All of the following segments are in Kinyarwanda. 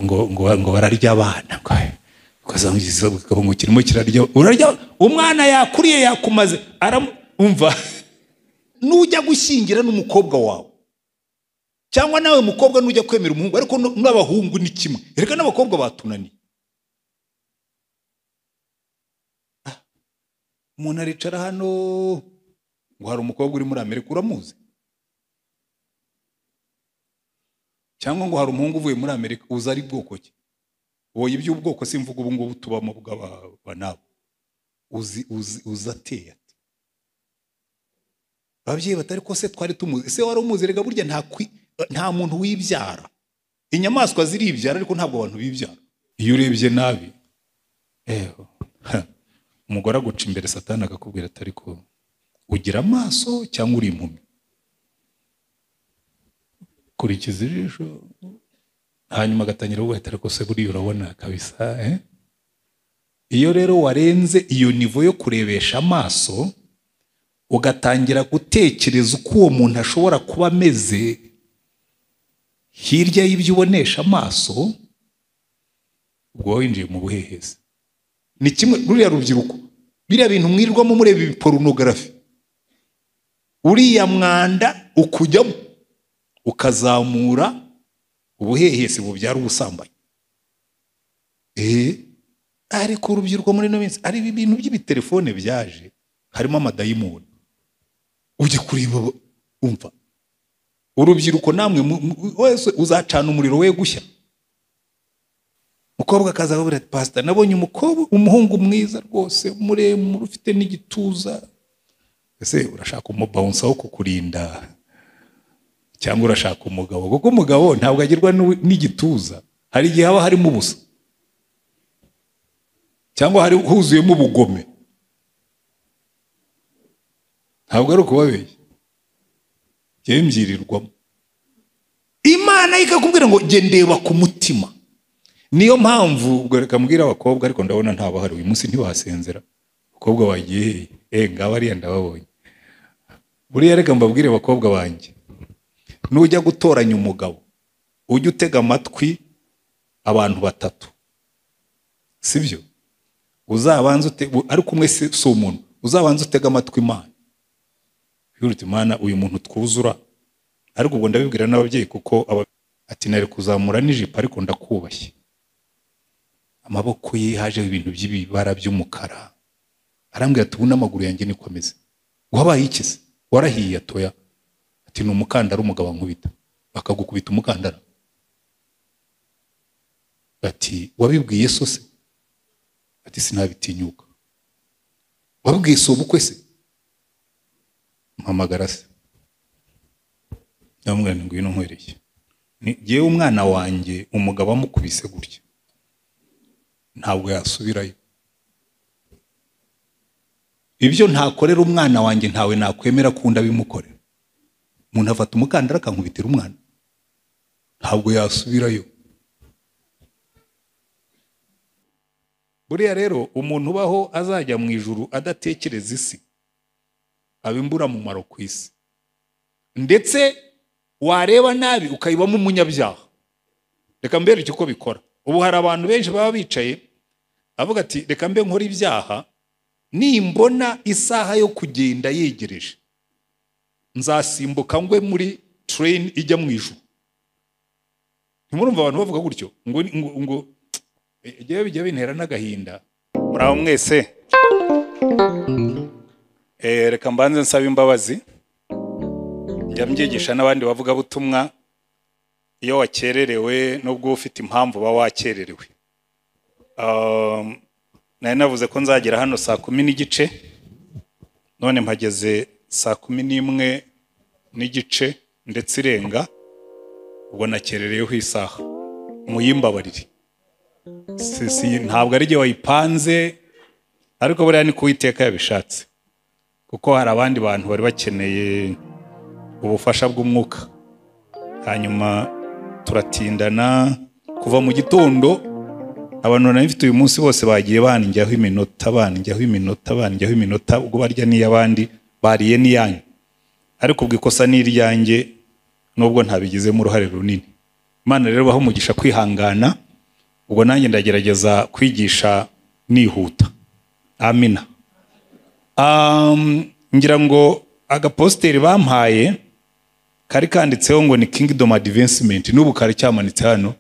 ngo bararya abana ukazangiza ngo kirimo kirarya urarya umwana yakuriye yakumaze umva nujya gushyingira n'umukobwa wawe cyangwa nawe mukobwa nujya kwemera umuhungu ariko n'abahungu ni kimwe reka n'abakobwa batunaniye umuntu aricara hano ngo hari umukobwa uri muri Amerika uramuzi cyangwa ngo hari umuhungu uvuye muri Amerika uza ari bwoko ki wowe iby'ubwoko simvuga ubu ngubu tubamo bw'abanabo uzi ateye ati ababyeyi batari ko se twari tumuzi se wari umuzi rega burya nta muntu wibyara inyamaswa ziribyara ariko ntabwo abantu bibyara iyo urebye nabi umugore aguca imbere Satani akakubwira atari ko ugira amaso cyangwa uri impumyi kurikiza ijisho hanyuma agatangira guhita ariko se buriya urabona kabisa iyo rero warenze iyo nivo yo kurebesha amaso ugatangira gutekereza uko uwo muntu ashobora kuba ameze hirya y'ibyo ubonesha amaso ubwo winjiye mu buhehezi ni kimwe ruriya rubyiruko biriya bintu mwirirwamo mureba porunogarafi uriya mwanda ukujyamo ukazamura ubuhehesi bubyara ubusambanyi ariko urubyiruko muri no minsi ari ibintu by'ibitelefone byaje harimo amadayimoni ujye kureba umva urubyiruko namwe wese uzacana umuriro we gushya mukobwa akaza akabwira ati pastor nabonye umuhungu mwiza rwose muremure ufite n'igituza ese urashaka umubounce wo kukurinda cyangwa urashaka umugabo kuko umugabo ntabwo agirwa n'igituza hari igihe haba harimo ubusa cyangwa hari huzuyemo ubugome ntabwo ari ukubabeshya byemyirirwamo Imana ikakubwira ngo jye ndeba ku mutima niyo mpamvu ubwo reka mbwira abakobwa ariko ndabona ntabahari uyu munsi ntibahasenzera abakobwa bagiye ngaba ari ndababonye buriya reka mbabwire abakobwa banjye nujya gutoranya umugabo ujye utega amatwi abantu batatu sibyo uzabanza ariko umwe si umuntu uzabanza utega amatwi Imana yuruti Imana uyu muntu twuzura ariko ubwo ndabibwira n'ababyeyi kuko ati nari kuzamura n'ijipo ariko ndakubashye amaboko ye haje ibintu by'ibibara by'umukara arambwira ati ubu n'amaguru yanjye niko ameze wabaye ikize warahiye atoya ati ni umukandara umugabo nkubita akagukubita umukandara ati wabibwiye so se ati sinabitinyuka wabibwiye so bukwe se mpamagara se ndamubwira ngo ngwino nkwereye ngiye umwana wanjye umugabo amukubise gutya ntabwo yasubirayo ibyo ntakorera umwana wanjye ntawe nakwemera kunda bimukorera umuntu afata umukandara akankubitira umwana ntabwo yasubirayo buriya rero umuntu ubaho azajya mu ijuru adatekereza isi abimbura mu maro ku isi ndetse wareba nabi ukayibamo umunyabyaha reka mbereke uko bikora ubu hari abantu benshi baba bicaye avuga ati reka mbe nkora ibyaha nimbona isaha yo kugenda yegereje nzasimbuka ngwe muri train ijya mu ijuru ntimurumva abantu bavuga gutyo ngo igihe bijya bintera n'agahinda muraho mwese reka mbanze nsaba imbabazi njya mbyigisha n'abandi bavuga butumwa iyo wakererewe nubwo ufite impamvu ba wakererewe nari navuze ko nzagera hano 10:30 none mpageze 11:30 ndetse irenga ubwo nakerereyeho isaha muyimbabarire ntabwo ari igihe wayipanze ariko buriya ni kuwiteka yabishatse kuko hari abandi bantu bari bakeneye ubufasha bw'umwuka hanyuma turatindana kuva mu gitondo abantu nabifite uyu munsi bose bagiye banjyaho iminota ubwo barya n'iyabandi bariye n'iyanyu ariko ubwo ikosa n'iryanjye nubwo ntabigizemo uruhare runini Imana rero baho umugisha kwihangana ubwo nanjye ndagerageza kwigisha nihuta. Amina. Ngira ngo agaposteri bampaye kari kanditseho ngo ni Kingdom Advancement, n'ubu kari cyamanitse hano,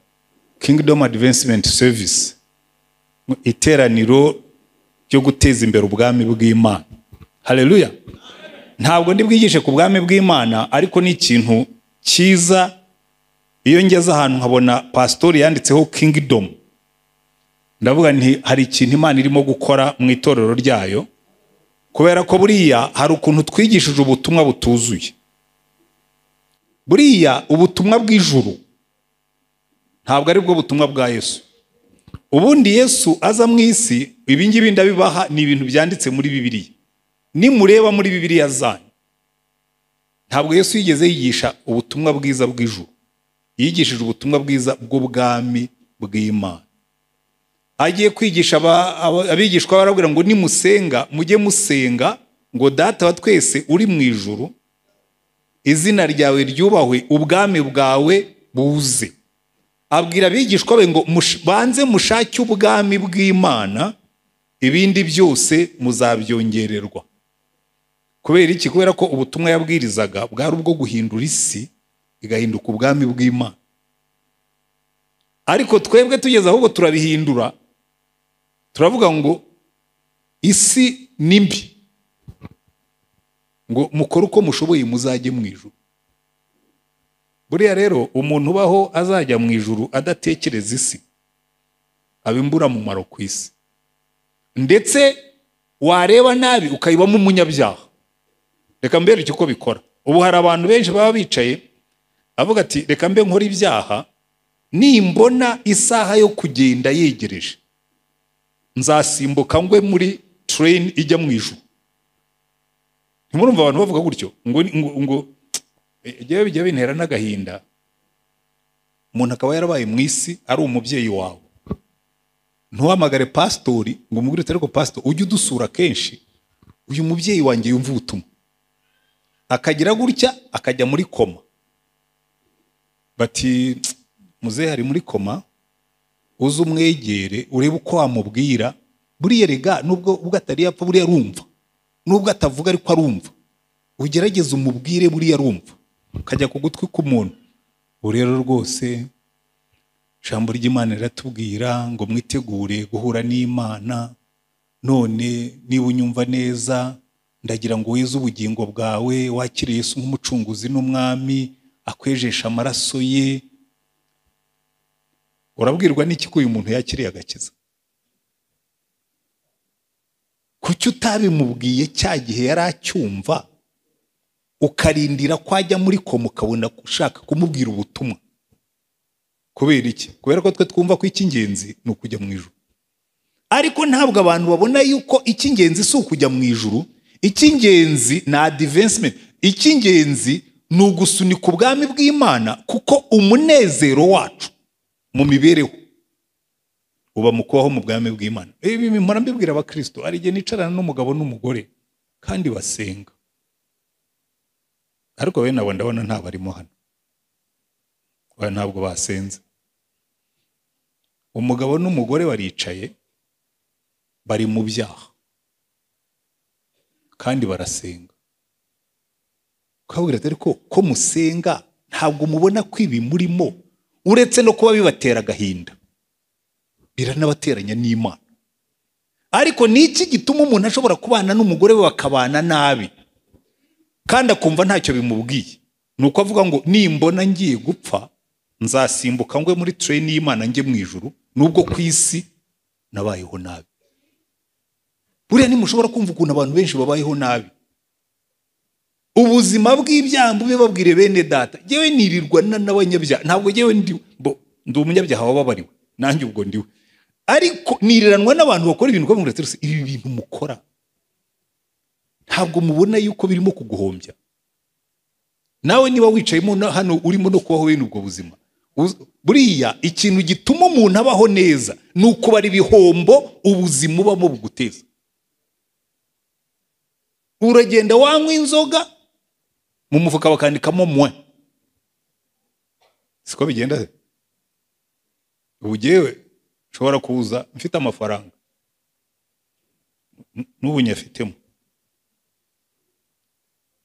Kingdom Advancement Service, iteraniro ryo guteza imbere ubwami bw'Imana. Haleluya. Ntabwo ndi bwigishe ku bwami bw'Imana, ariko ni ikintu cyiza iyo ngeze ahantu nkabona pastori yanditseho Kingdom, ndavuga nti hari ikintu Imana irimo gukora mu itorero ryayo, kubera ko buriya hari ukuntu twigishije ubutumwa butuzuye. Buriya ubutumwa bw'ijuru ntabwo ari bwo butumwa bwa Yesu. Ubundi Yesu aza mu isi, ibingibi ndabibaha ni ibintu byanditse muri Bibiliya. Nimureba muri Bibiliya zanyu, ntabwo Yesu yigeze yigisha ubutumwa bwiza bw'ijuru. Yigishije ubutumwa bwiza bw'ubwami bw'Imana. Agiye kwigisha abigishwa barabwira ngo nimusenga mujye musenga ngo Data wa twese uri mu ijuru, izina ryawe ryubahwe, ubwami bwawe buze. Abwira abigishwa be ngo banze mushake ubwami bw'Imana, ibindi byose muzabyongererwa. Kubera iki? Kubera ko ubutumwa yabwirizaga bwari ubwo guhindura isi igahinduka ubwami bw'Imana. Ariko twebwe tugeze ahubwo turabihindura, turavuga ngo isi ni mbi, ngo mukore uko mushoboye muzajye mu ijuru. Buriya rero umuntu ubaho azajya mu ijuru adatekereza isi aba imburamumaro ku isi, ndetse wareba nabi ukayibamo umunyabyaha. Reka mbereke uko bikora. Ubu hari abantu benshi baba bicaye avuga ati reka mbe nkora ibyaha, nimbona isaha yo kugenda yegereje nzasimbuka ngwe muri train ijya mu ijuru. Ntimurumva abantu bavuga gutyo ngo igihe bijya bintera n'agahinda. Umuntu akaba yarabaye mu isi ari umubyeyi wawe, ntuhamagare pastori ngo umubwire ariko pastor ujye udusura kenshi, uyu mubyeyi wanjye yumva ubutumwa, akagira gutya akajya muri koma. Bati muzehe ari muri koma, uze umwegere urebe uko wamubwira. Buriya rega nubwo atari yapfa, buriya arumva. Nubwo atavuga ariko arumva. Ugerageze umubwire, buriya arumva. Kajya ku gutwi k'umuntu. Rero rwose ijambo ry'Imana riratubwira ngo mwitegure guhura n'Imana, none niba unyumva neza ndagira ngo weze ubugingo bwawe, wakire Yesu nk'umucunguzi n'umwami, akwejesha amaraso ye. Urabwirwa n'iki ko uyu muntu yakiriye agakiza? Kuki utabimubwiye cya gihe yari acyumva, ukarindira ko ajya muri koma ukabona ushaka kumubwira ubutumwa? Kubera iki? Kubera ko twe twumva ko icy'ingenzi ni ukujya mu ijuru. Ariko ntabwo abantu babona yuko icy'ingenzi si ukujya mu ijuru, icy'ingenzi na advancement. Icy'ingenzi ni ugusunika ubwami bw'Imana, kuko umunezero wacu mu mibereho uba mu kubaho mu bwami bw'Imana. Ibi mpora mbibwira abakristo, ari igihe nicarana n'umugabo n'umugore kandi basenga, ariko we nabo ndabona nta barimo hano, ntabwo basenze. Umugabo n'umugore baricaye bari mu byaha kandi barasenga. Ukabwira ati ariko ko musenga ntabwo mubona ko ibi murimo, uretse no kuba bibatera agahinda, biranabateranya n'Imana. Ariko niki gituma umuntu ashobora kubana n'umugore we bakabana nabi kandi akumva ntacyo bimubwiye? Nuko avuga ngo nimbona ngiye gupfa nzasimbuka ngwe muri train y'Imana njye mu ijuru, nubwo ku isi nabayeho nabi. Buriya nimushobora kumva ukuntu abantu benshi babayeho nabi. Ubuzima bw'ibyambu bibabwire bene data, jewe nirirwa n'abanyabyaha. Ntabwo jewe ndi umunyabyaha wababariwe, nanjye ubwo ndiwe, ariko niriranwa n'abantu bakora ibintu ko muretse ruse ibi bintu mukora ntabwo mubona yuko birimo kuguhombya. Nawe niba wicayemo hano urimo no kubaho bene ubwo buzima, buriya ikintu gituma umuntu abaho neza ni ukubara ibihombo ubuzima ubamo buguteza. Uragenda wanywa inzoga mu mufuka bakandikamo mwe, siko bigenda se? Ubugewe nshobora kuza mfite amafaranga n'ubu nyafitemo,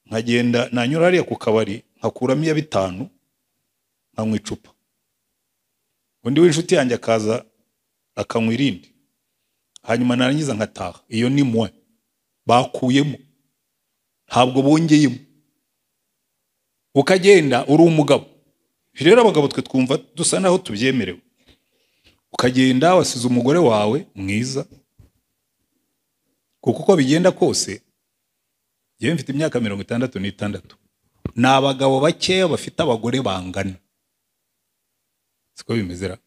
nkagenda nanyura hariya ku kabari nkakuramo iya 5 nkanywa icupa, undi w'inshuti yanjye akaza akanywa irindi, hanyuma narangiza nkataha. Iyo ni mwe bakuyemo, ntabwo bongeyemo. Ukagenda uri umugabo. Rero abagabo twe twumva dusa naho tubyemerewe. Ukagenda wasize umugore wawe mwiza, kuko uko bigenda kose yewe mfite imyaka 66, n'abagabo bakeya bafite abagore bangana. Siko bimezera.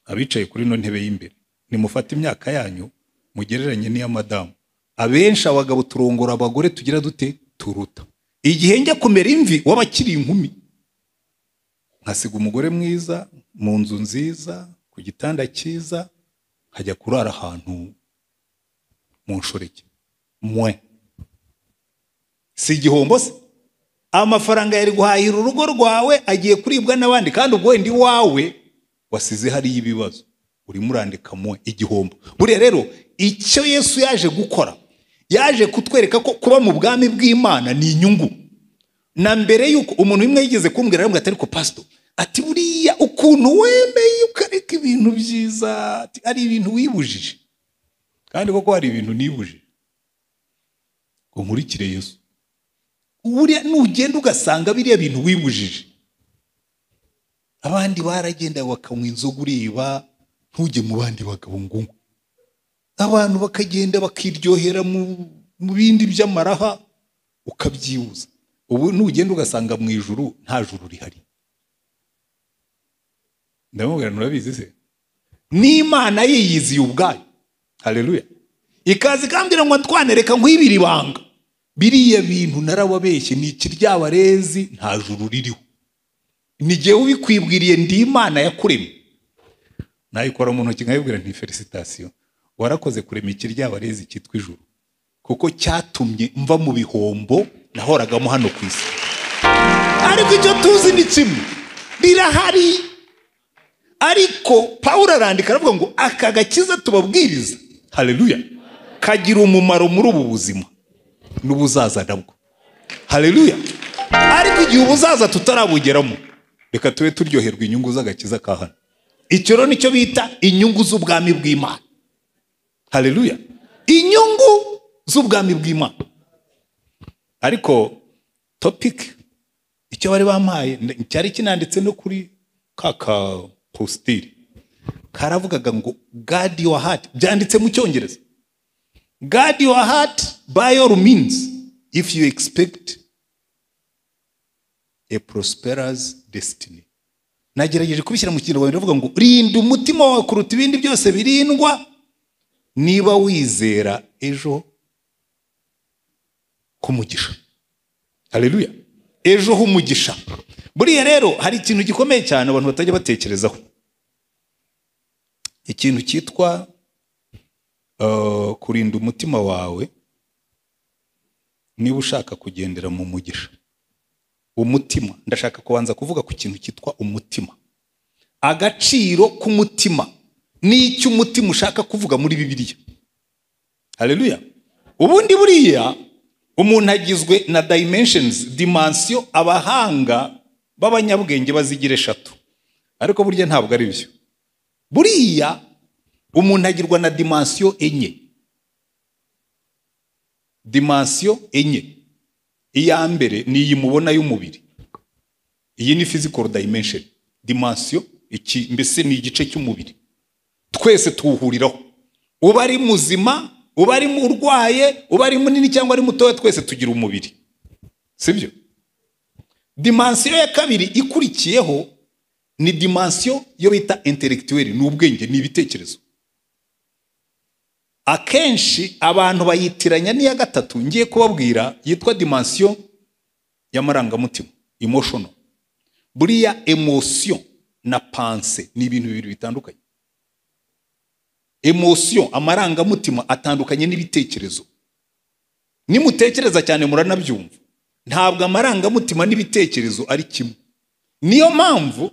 Abicaye kuri no ntebe y'imbere, nimufata imyaka yanyu mugereranye n'iya madamu. Abenshi abagabo turongora abagore tugira dute turuta. Igihe njya kumera imvi wabakiri inkumi, nkasiga umugore mwiza mu nzu nziza ku gitanda cyiza, nkajya kurara ahantu mu nshoreke. Mwe si igihombo se? Amafaranga yari guhahira urugo rwawe agiye kuribwa n'abandi, kandi ubwo ndi wawe wasize hari ibibazo urimo urandika mwe igihombo. Buriya rero icyo Yesu yaje gukora, yaje kutwereka ko kuba mu bwami bw'Imana ni inyungu. Na mbere yuko umuntu umwe yigeze kumbwira ngo atari ko pastor, ati buriya ukuntu wemeye ukareka ibintu byiza, ati ari ibintu wibujije. Kandi koko hari ibintu nibujije. Ngo nkurikire Yesu. Buriya nugenda ugasanga biriya bintu wibujije. Abandi baragenda bakanywa inzoga ureba ntujye mu bandi bagabo ngo. Abantu bakagenda bakiryohera mu bindi by'amaraha ukabyibuza. Ubu nugenda ugasanga mu ijuru nta juru rihari. Ndamubwira nurabizi se? N'Imana yiyiziye ubwayo. Haleluya. Ikazi kambwira ngo twanereka nkwibira ibanga. Biriya bintu narababeshye ni ikiryabarezi nta juru ririho. Nige ubikwibwiriye ndi Imana yakuremye. Nayikora mu ntoki nkayibwira nti felicitation. Warakoze kurema ikiryabarezi cyitwa ijuru. Kuko cyatumye mva mu bihombo nahoragamo hano ku isi. Ariko icyo tuzi ni kimwe, birahari. Ariko Paulo arandika aravuga ngo aka gakiza tubabwiriza, haleluya, kagira umumaro muri ubu buzima n'ubuzaza nabwo. Haleluya. Ariko igihe ubuzaza tutarabugeramo, reka tube turyoherwa inyungu z'agakiza ka hano. Icyo rero nicyo bita inyungu z'ubwami bw'Imana. Haleluya. Inyungu z'ubwami bw'Imana. Ariko topic icyo bari bampaye cyari kinanditse no kuri kaka postiri, karavugaga ngo guard your heart. Byanditse mu Cyongereza. Guard your heart by all means if you expect a prosperous destiny. Nagerageje kubishyira mu Kinyarwanda ndavuga ngo rinda umutima wawe kuruta ibindi byose birindwa, niba wizera ejo kumugisha. Haleluya. Ejo humugisha. Buriya rero hari ikintu gikomeye cyane abantu batajya batekerezaho. Ikintu cyitwa kurinda umutima wawe niba ushaka kugendera mu mugisha. Umutima, ndashaka kubanza kuvuga ku kintu cyitwa umutima. Agaciro k'umutima n'icyo umutima ushaka kuvuga muri Bibiliya. Haleluya. Ubundi buriya umuntu agizwe na dimension, abahanga b'abanyabwenge bazigira 3. Ariko burya ntabwo ari byo. Buriya umuntu agirwa na dimension 4. Dimension 4. Iya mbere ni iyi mubona y'umubiri. Iyi ni physical dimension. Dimension iki mbese ni igice cy'umubiri. Twese tuwuhuriraho. Uba ari muzima, uba ari urwaye, uba ari munini cyangwa ari mutoya, twese tugira umubiri. Sibyo? Dimension ya kabiri ikurikiyeho ni dimension yo bita intellectuel, ni ubwenge, ni ibitekerezo. Akenshi abantu bayitiranya n'iya gatatu ngiye kubabwira yitwa dimension y'amarangamutima, emotional. Buriya emotion na pensée ni ibintu bibiri bitandukanye. Emotion, amarangamutima atandukanye n'ibitekerezo. Nimutekereza cyane muranabyumva. Ntabwo amarangamutima n'ibitekerezo ari kimwe. Niyo mpamvu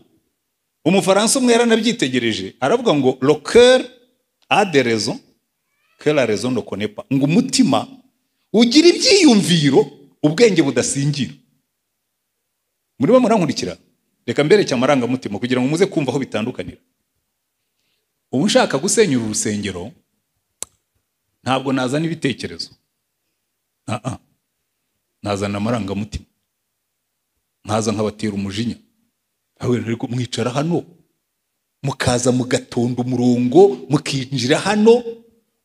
Umufaransa umwe yaranabyitegereje aravuga ngo le cœur a des raisons que la raison ne connaît pas. Ngo umutima ugira ibyiyumviro ubwenge budasingira. Muribo murankurikira? Reka mbereke amarangamutima kugira ngo muze kumva aho bitandukanira. Ubu nshaka gusenyura urusengero ntabwo nazana ibitekerezo. Nazana amarangamutima. Nkaza nkabatera umujinya. Aho rero mwicara hano mukaza mugatonda umurongo mukinjira hano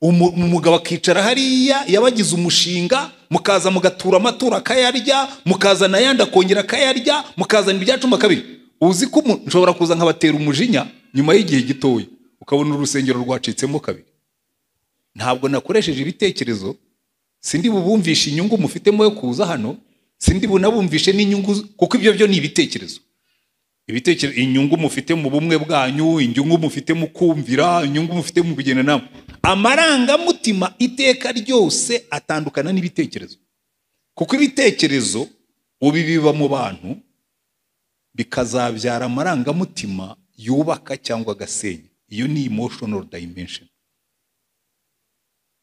umugabo akicara hariya yabagize umushinga mukaza mugatura amatura akayarya mukazana yandi akongera akayarya mukazana ibyacuma kabiri. Uzi ko nshobora kuza nkabatera umujinya nyuma y'igihe gitoya ukabona urusengero rwacitsemo kabiri. Ntabwo nakoresheje ibitekerezo, sindi bubumvisha inyungu mufitemo yo kuza hano, sindi bunabumvishe n'inyungu kuko ibyo byo ni ibitekerezo. Ibitekerezo inyungu mufite mu bumwe bwanyu, inyungu mufite mu kumvira, inyungu mufite mu kugenda namwe. Amarangamutima iteka ryose atandukana n'ibitekerezo. Kuko ibitekerezo ubibiba mu bantu bikazabyara amarangamutima yubaka cyangwa agasenya. Iyo ni emotional dimension.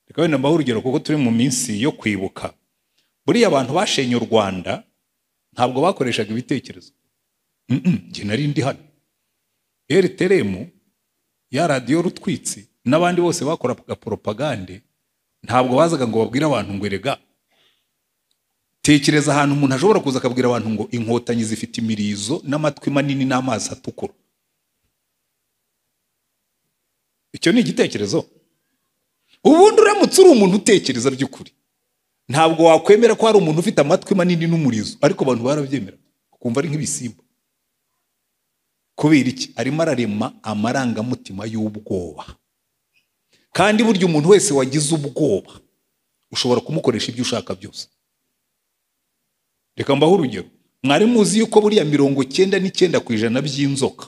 Reka wenda mbaho urugero kuko turi mu minsi yo kwibuka. Buriya abantu bashenye u Rwanda ntabwo bakoreshaga ibitekerezo. Njye nari ndi hano. RTM ya radio Rutwitsi n'abandi bose bakoraga propagande ntabwo bazaga ngo babwire abantu ngo erega tekereza ahantu umuntu ashobora kuza akabwira abantu ngo inkotanyi zifite imirizo n'amatwi manini n'amazi atukura. Icyo ni igitekerezo. Ubundi uramutse uri umuntu utekereza by'ukuri ntabwo wakwemera ko hari umuntu ufite amatwi manini n'umurizo, ariko abantu barabyemera kumva ari nk'ibisimba. Kubera iki? Arimo ararema amarangamutima y'ubwoba. Kandi burya umuntu wese wagize ubwoba ushobora kumukoresha ibyo ushaka byose. Reka mbaho urugero. Mwari muzi yuko buriya 99% by'inzoka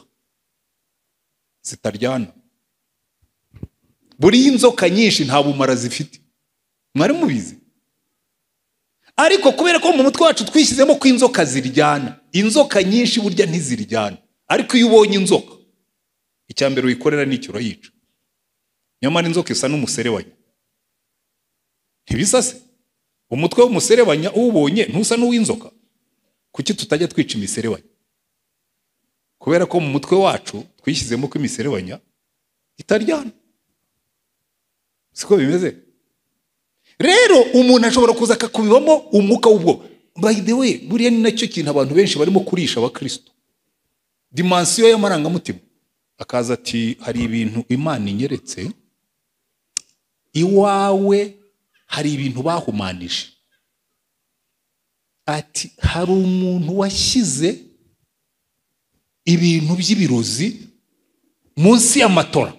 zitaryana. Buriya inzoka nyinshi nta bumara zifite. Mwari mubizi? Ariko kubera ko mu mutwe wacu twishyizemo ko inzoka ziryana, inzoka nyinshi burya ntiziryana. Ariko iyo ubonye inzoka icyambere uyikorera n'icyo urayica. Nyamara inzoka isa n'umuserebanya. Ntibisase? Umutwe w'umuserebanya ubonye ntusa n'uw'inzoka. Kuki tutajya twica imiserebanya? Kubera ko mu mutwe wacu twishyizemo ko imiserebanya itaryana. Siko bimeze? Rero umuntu ashobora kuza akakubibamo umwuka w'ubwo. By the way, buriya ni nacyo kintu abantu benshi barimo kurisha abakristo. Dimension y'amarangamutima. Akaza ati hari ibintu Imana inyeretse, iwawe hari ibintu bahumanije. Ati hari umuntu washyize ibintu by'ibirozi munsi y'amatora.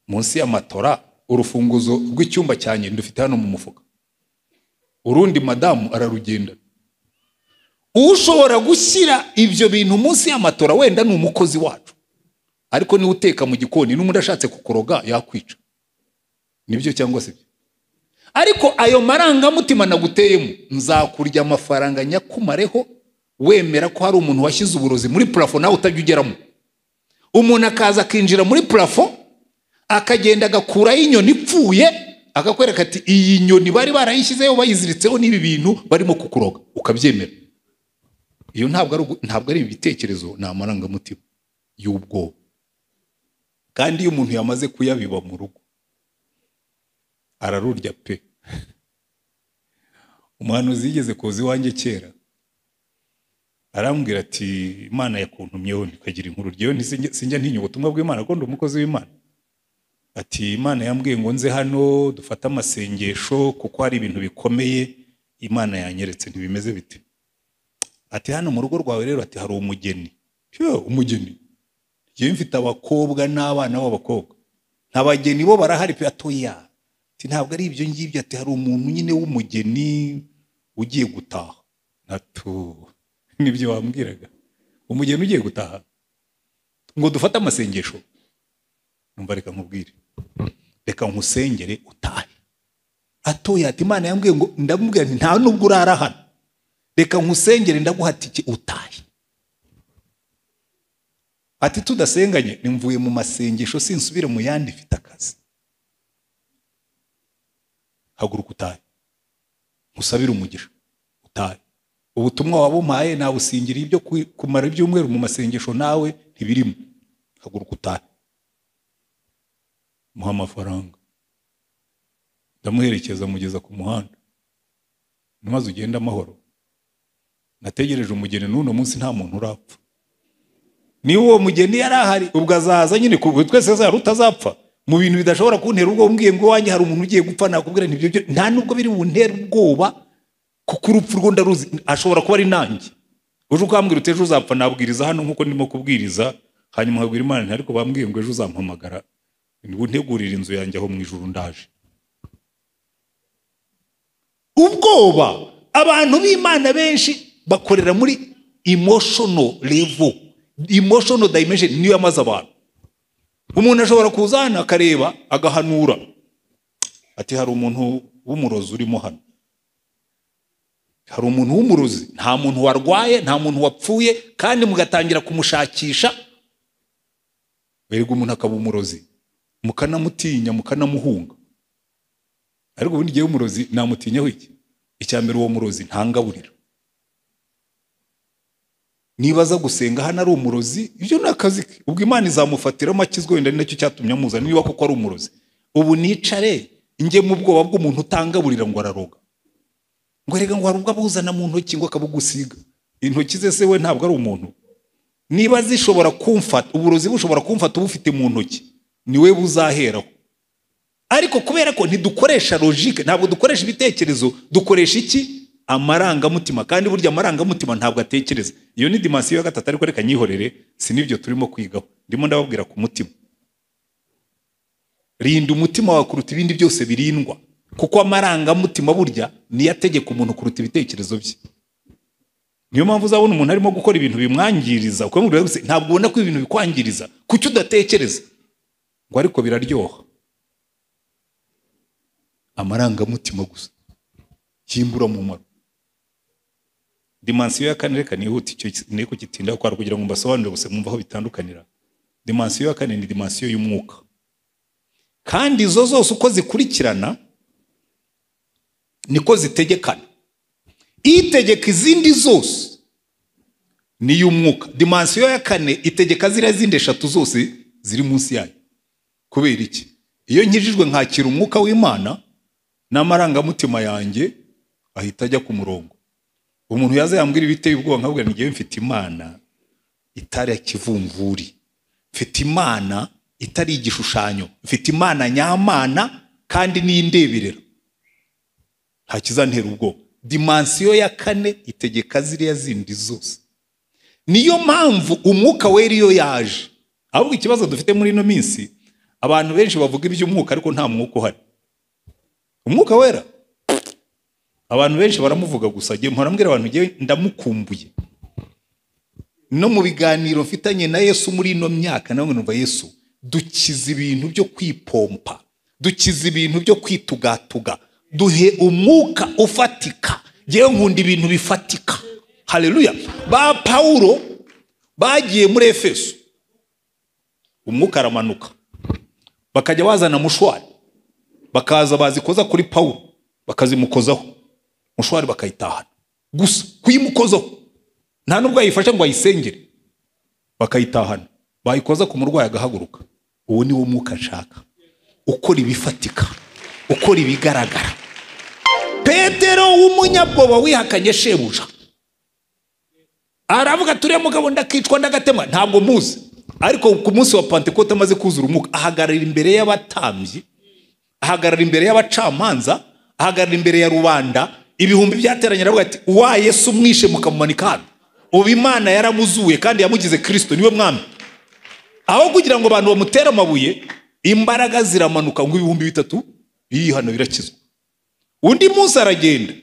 Munsi y'amatora urufunguzo rw'icyumba cyanjye ndufite hano mu mufuka. Urundi madamu ararugenda. Ushobora gushyira ibyo bintu munsi y'amatora wenda ni umukozi wacu. Ariko ni uteka mu gikoni n'umuntu ashatse kukuroga yakwica. Nibyo cyangwa se? Ariko ayo marangamutima naguteyemo nzakurya amafaranga nyakumareho wemera ko hari umuntu washyize uburozi muri plafond nawe utajya ugeramo. Umuntu akaza akinjira muri plafond akagenda agakuraho inyoni ipfuye akakwereka ati iyi nyoni bari barayishyizeho bayiziritseho n'ibi bintu barimo kukuroga ukabyemera. Iyo ntabwo ari ibitekerezo, ni amarangamutima y'ubwoba. Kandi iyo umuntu yamaze kuyabiba mu rugo ararurya pe. Umuhanuzi yigeze kuza iwanjye kera arambwira ati Imana yakuntumyeho nikagira inkuru ryewe sinjya ntinya ubutumwa bw'Imana ko ndi umukozi w'Imana. Ati Imana yambwiye ngo nze hano dufate amasengesho kuko hari ibintu bikomeye Imana yanyeretse. Ntibimeze bite? Ati hano mu rugo rwawe rero ati hari umugeni. Umugeni? Yewe mfite abakobwa n'abana b'abakobwa. Ntabageni bo barahari pe. Atoya. Ati ntabwo ari ibyo ngibyo. Ati hari umuntu nyine w'umugeni ugiye gutaha. Nato nibyo wambwiraga. Umugeni ugiye gutaha ngo dufate amasengesho. Numva reka nkubwire. Reka nkusengere utahe. Atoya ati Imana yambwiye ngo ndamubwira nta nubwo urara hano. Reka nkusengere ndaguha tike utahe. ati tudasenganye nimvuye mu masengesho sinsubire mu yandi mfite akazi. Haguruka utahe, musabire umugisha utahe. Ubutumwa wabumpaye nawe usingira ibyo kumara ibyumweru mu masengesho nawe ntibirimo. Haguruka utahe. Muha amafaranga, ndamuherekeza mugeza ku muhanda, maze ugenda amahoro. Nategereje umugeni n'uno munsi nta muntu urapfa. Ni uwo mugeni yari ahari, ubwo azaza nyine ku twese azara utazapfa. Mu bintu bidashobora kuntera ubwo umbwiye ngo wanjye hari umuntu ugiye gupfa, nakubwira nti ibyo nta nubwo biri buntera ubwoba, kuko urupfu rwo ndaruzi ashobora kuba ari nanjye. Uje ukambwira uteje uzapfa, nabwiriza hano nkuko ndimo kubwiriza, hanyuma nkabwira Imana ariko bambwiye ngo ejo uzampamagara ntegurira inzu yanjye aho mu ijuru ndaje. Ubwoba, abantu b'Imana benshi bakorera muri emotional level, emotional dimension niyo yamaze abantu. Umuntu ashobora kuzana akareba agahanura ati hari umuntu w'umurozi urimo hano, hari umuntu w'umurozi, nta muntu warwaye, nta muntu wapfuye, kandi mugatangira kumushakisha. Berega umuntu akaba umurozi, mukanamutinya mukanamuhunga. Ariko ubundi giye umurozi namutinyaho iki? Icyambere uwo murozi ntangaburira. Nibaza gusenga hano ari umurozi, ibyo nakazi ke. Ubwo Imana izamufatira makizwe wenda nicyo cyatumye amuza niba koko ari umurozi. Ubu nicare inge mu bwoba bw'umuntu utangaburira ngo araroga. Ngo rega ngo harubwo abuzana mu ntoki ngo akabugusiga. Intoki ze se we ntabwo ari umuntu. Niba zishobora kumfata, uburozi bushobora kumfata ubufite mu ntoki, ni we buzaheraho. Ariko kubera ko ntidukoresha logique, ntabwo dukoresha ibitekerezo, dukoresha iki? Amarangamutima. Kandi burya amarangamutima ntabwo atekereza. Iyo ni dimension ya gatatu, ariko reka nyihorere, sinibyo turimo kwigaho. Ndimo ndababwira ku mutima. Rinda umutima wawe kuruta ibindi byose birindwa, kuko amarangamutima burya niyo ategeka umuntu kuruta ibitekerezo bye. Niyo mpamvu uzabona umuntu arimo gukora ibintu bimwangiriza, uko ntabwo ubona ko ibintu bikwangiriza kuki udatekereza ngo ariko biraryoha. Amarangamutima gusa yimbura mu maro. Dimension ya kane, reka nihuta icyo niko kitinda kwa kugira ngo mbasobanurire gusa mwumva aho bitandukanira. Dimension ya kane ni dimension y'umwuka, kandi izo zose uko zikurikirana niko zitegekana. Itegeka izindi zose ni y'umwuka. Dimension ya kane itegeka zira zindi eshatu zose ziri munsi yayo. Kubera iki? Iyo nkijijwe nkakira umwuka w'Imana, n'amarangamutima yanjye ahita ajya ku murongo. Umuntu yaza yambwira ibiteye ubwoba, nkabwira ngiye mfite Imana itari ya kivumvuri, mfite Imana itari igishushanyo, mfite Imana nyamana kandi n'indeberera, nta kizantera ubwoba. Dimension ya kane itegeka ziriya zindi zose. Niyo mpamvu umwuka wera iyo yaje. Ahubwo ikibazo dufite muri ino minsi, abantu benshi bavuga iby'umwuka ariko nta mwuka uhari. Umwuka wera abantu benshi baramuvuga gusa, giye mparambwira abantu giye ndamukumbuye. No mu biganiro mfitanye na Yesu muri ino myaka, nawe numva Yesu dukiza ibintu byo kwipompa, dukiza ibintu byo kwitugatuga, duhe umwuka ufatika. Giye nkunda ibintu bifatika. Haleluya. Ba Paulo bagiye muri Efeso, umwuka aramanuka, bakajya bazana mushwari, bakaza bazikoza kuri Paulo, bakazimukozaho mushwari bakayitahana gusa kuyimukozaho, nta nubwo yifasha ngo ayisengere, bakayitahana, bayikoza ku murwayi agahaguruka. Uwo ni wo mwuka nshaka, ukora ibifatika, ukora ibigaragara. Petero w'umunyabwoba wihakanye shebuja aravuga turiya mugabo ndakicwa ndagatemwa, ntabwo muzi. Ariko ku munsi wa Pentecote amaze kuzura umwuka, ahagarara imbere y'abatambyi, ahagarara imbere y'abacamanza, ahagarara imbere ya rubanda, ibihumbi byateranye, aravuga ati wa Yesu mwishe mukamumanika hano, ubu Imana yaramuzuye kandi yamugize Kristo niwe mwami. Aho kugira ngo abantu bamutera amabuye, imbaraga ziramanuka ngo ibihumbi 3 bihano birakizwa. Undi munsi aragenda,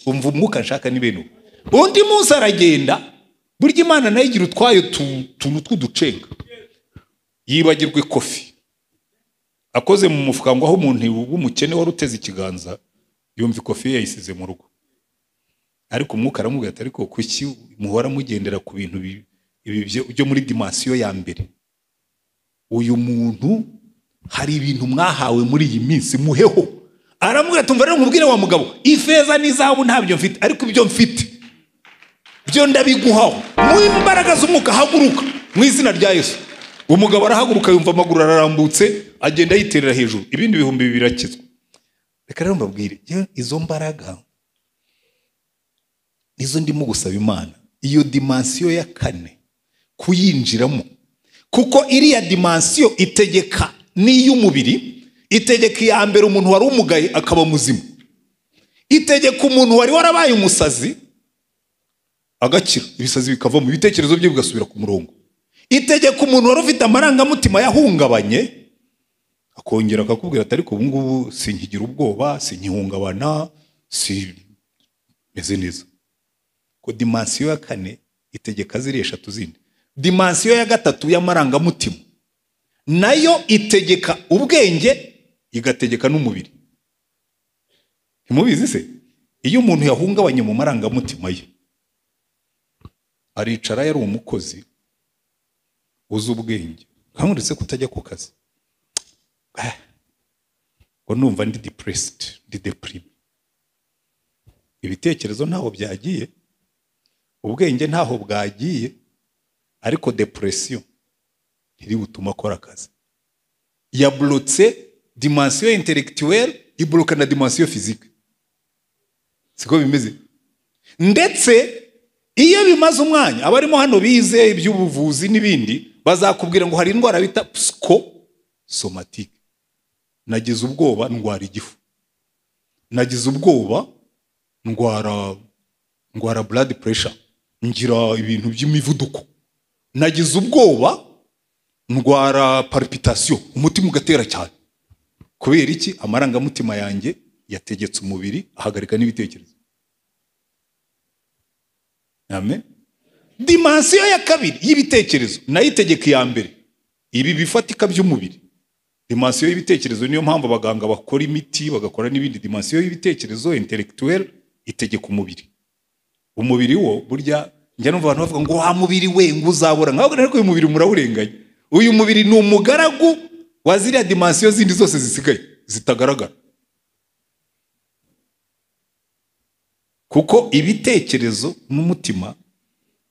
umva umwuka nshaka ni beno. Undi munsi aragenda, burya Imana nayo igira utwayo tuntu tw'uducenga. Yibagirwe kofi akoze mu mufuka ngo aho umuntu w'umukene wari uteze ikiganza yumva ikofi yayisize mu rugo. Ariko umwuka aramubwira ati ariko kuki muhora mugendera ku bintu ibi byo muri dimensiyo ya mbere. Uyu muntu hari ibintu mwahawe muri iyi minsi muheho. Aramubwira tumva rero nkubwire wa mugabo, ifeza n'izahabu ntabyo mfite, ariko ibyo mfite byo ndabiguhaho. Mu imbaraga z'umwuka haguruka mu izina rya Yesu. Umugabo arahaguruka yumva amaguru ararambutse agenda yiterera hejuru. Ibindi bihumbi birakizwa. Reka rero mbabwire, izo mbaraga izo ndimo gusaba Imana, iyo dimensiyo ya kane kuyinjiramo, kuko iriya dimensiyo itegeka n'iy'umubiri, itegeka iya mbere umuntu wari umugaye akaba muzima, itegeka umuntu wari warabaye umusazi agakira, ibisazi bikavamo, ibitekerezo bye bigasubira ku murongo, itegeka umuntu wari ufite amarangamutima yahungabanye akongera akakubwira ati ariko ubu ngubu sinkigira ubwoba, sinkihungabana, meze neza. Ko dimensiyo ya kane itegeka ziri eshatu zindi. Dimensiyo ya gatatu y'amarangamutima nayo itegeka ubwenge, igategeka n'umubiri. Ntimubizi se? Iyo umuntu yahungabanye mu marangamutima ye, aricara yari umukozi uzi ubwenge, kamuretse kutajya ku kazi, ngo numva ndi depressed, ndi deprime, ibitekerezo ntaho byagiye, ubwenge ntaho bwagiye, ariko depression ntiri butuma akora akazi. Yablotse dimensiyo intellectuelle, ibloka na dimensiyo physique. Siko bimeze. Ndetse iyo bimaze umwanya, abarimo hano bize iby'ubuvuzi n'ibindi, bazakubwira ngo hari indwara bita psychosomatique. Nagize ubwoba ndwara igifu, nagize ubwoba ndwara blood pressure, ngira ibintu by'imivuduko, nagize ubwoba ndwara palpitation, umutima ugatera cyane. Kubera iki? Amarangamutima yanjye yategetse umubiri ahagarika n'ibitekerezo. Amen. Dimensiyo ya kabiri y'ibitekerezo nayo itegeka iya mbere, ibi bifatika by'umubiri. Dimensiyo y'ibitekerezo niyo mpamvu abaganga bakora imiti bagakora n'ibindi. Dimensiyo y'ibitekerezo intellectuelle itegeka umubiri. Umubiri wo burya njya numva abantu bavuga ngo wa mubiri we ngo uzabura, nkaho ariko uyu mubiri murawurenganya. Uyu mubiri ni umugaragu wa ziriya dimensiyo zindi zose zisigaye zitagaragara. Kuko ibitekerezo n'umutima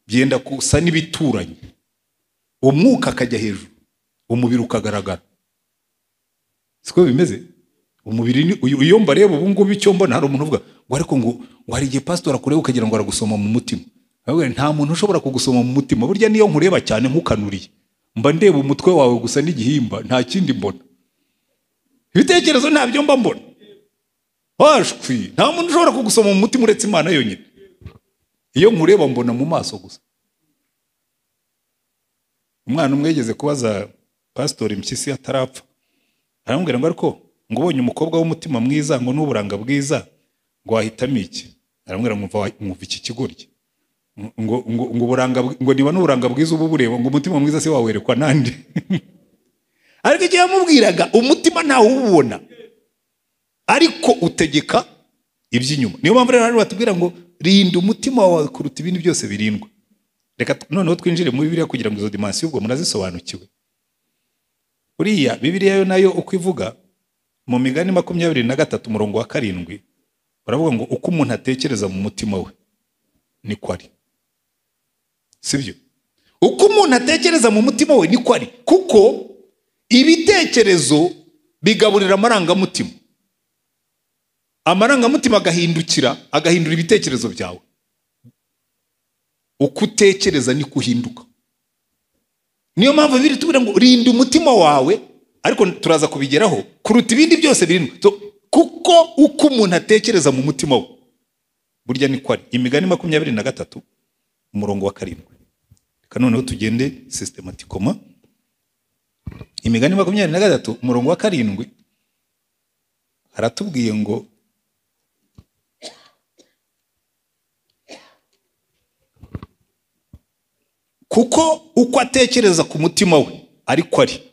byenda kusa n'ibituranye, umwuka akajya hejuru, umubiri ukagaragara. Siko bimeze? Umubiri ni iyo mbareba ubu ngubu icyo mbona, hari umuntu uvuga ngo ariko ngo hari igihe pastor akureba ukagira ngo aragusoma mu mutima. Ahubwo nta muntu ushobora kugusoma mu mutima. Burya niyo nkureba cyane nkukanuriye, mba ndeba umutwe wawe gusa n'igihimba, nta kindi mbona. Ibitekerezo ntabyo mba mbona. Washwi, nta muntu ushobora kugusoma mu mutima uretse Imana yonyine. Iyo nkureba mbona mu maso gusa. Umwana umwegeze kubaza pastor Impyisi atarapfa, aramubwira ngo ariko ngo ubonye umukobwa w'umutima mwiza ngo n'uburanga bwiza ngo wahitamo iki? Aramubwira ngo iki kigoryi, ngo buranga ngo niba n'uburanga bwiza ubu bureba ngo umutima mwiza se wawerekwa nande? Ariko igihe yamubwiraga umutima ntawe ubona, ariko utegeka iby'inyuma. Niyo mpamvu rero batubwira ngo rinda umutima wawe kuruta ibindi byose birindwa. Reka noneho twinjire muri Bibiliya kugira ngo izo dimensiyo ubwo munazisobanukiwe. Uriya Bibiliya yo nayo uko ivuga mu Migani 23:7 baravuga ngo uko umuntu atekereza mu mutima we niko ari. Sibyo? Uko umuntu atekereza mu mutima we niko ari, kuko ibitekerezo bigaburira amarangamutima. Amarangamutima agahindura ibitekerezo byawe. Uko utekereza niko uhinduka. Niyo mpamvu biri tubwira ngo rinda umutima wawe, ariko turaza kubigeraho kuruta ibindi byose birindwa. Kuko uko umuntu atekereza mu mutima we burya niko ari. Imigani 23:7. Reka noneho tugende systematically. Imigani 23:7 haratubwiye ngo kuko uko atekereza ku mutima we ariko ari.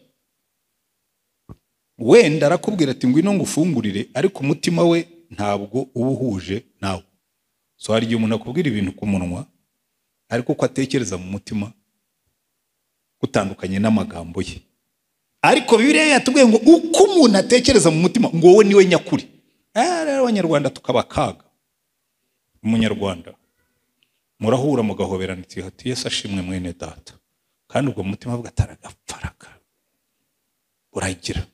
Wenda arakubwira ati ngwino ngufungurire, ariko umutima we ntabwo uba uhuje nawe. So hari igihe umuntu akubwira ibintu ku munwa, ariko uko atekereza mu mutima gutandukanye n'amagambo ye. Ariko Bibiliya yatubwiye ngo uko umuntu atekereza mu mutima ngo wowe niwe nyakuri. Rero abanyarwanda tukaba kaga. Umunyarwanda murahura mugahoberana ati Yesu ashimwe mwene data, kandi ubwo mutima avuga ataragapfaraga uragira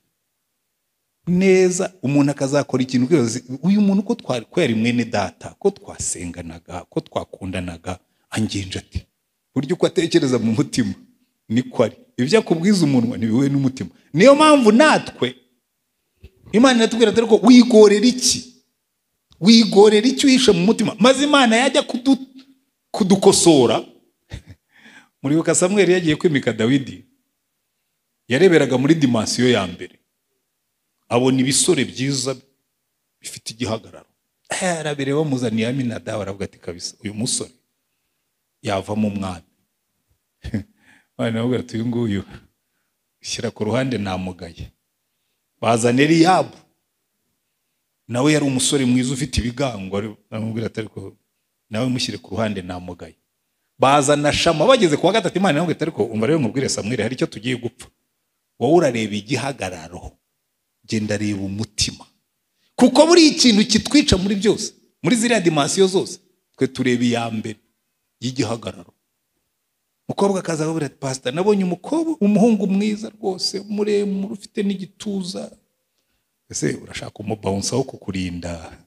neza. Umuntu akazakora ikintu kwezi uyu muntu ko twari mwene data, ko twasenganaga, ko twakundanaga, angenje ati buryo uko atekereza mu mutima niko ari. Ibyo akubwiza umunwa nibiwe n'umutima. Niyo mpamvu natwe Imana iratubwira ati ko wigorera iki uhishe mu mutima, maze Imana yajya kudukosora. Muribuka Samweli yagiye kwimika Dawidi, yareberaga muri dimensiyo ya mbere, abona ibisore byiza bifite igihagararo. Arabireba muzaniye Aminadabu, aravuga ati kabisa uyu musore yavamo umwami. Bana bavuga ati uyu nguyu shyira ku ruhande namugaye. Bazana Eliyabu, nawe yari umusore mwiza ufite ibigango, aramubwira ati ariko nawe mushyire ku ruhande namugaye. Bazana Shama, bageze kwa gatatu Imana iramubwira ati ariko umva rero nkubwire Samweli, hari icyo tugiye gupfa. Wowe urareba igihagararo, genda reba umutima, kuko buri ikintu kitwica muri byose, muri ziriya dimensiyo zose, twe tureba iya mbere y'igihagararo. Mukobwa akaza akubwira ati pastor, nabonye umuhungu mwiza rwose, muremure, ufite n'igituza. Ese urashaka umubounce wo kukurinda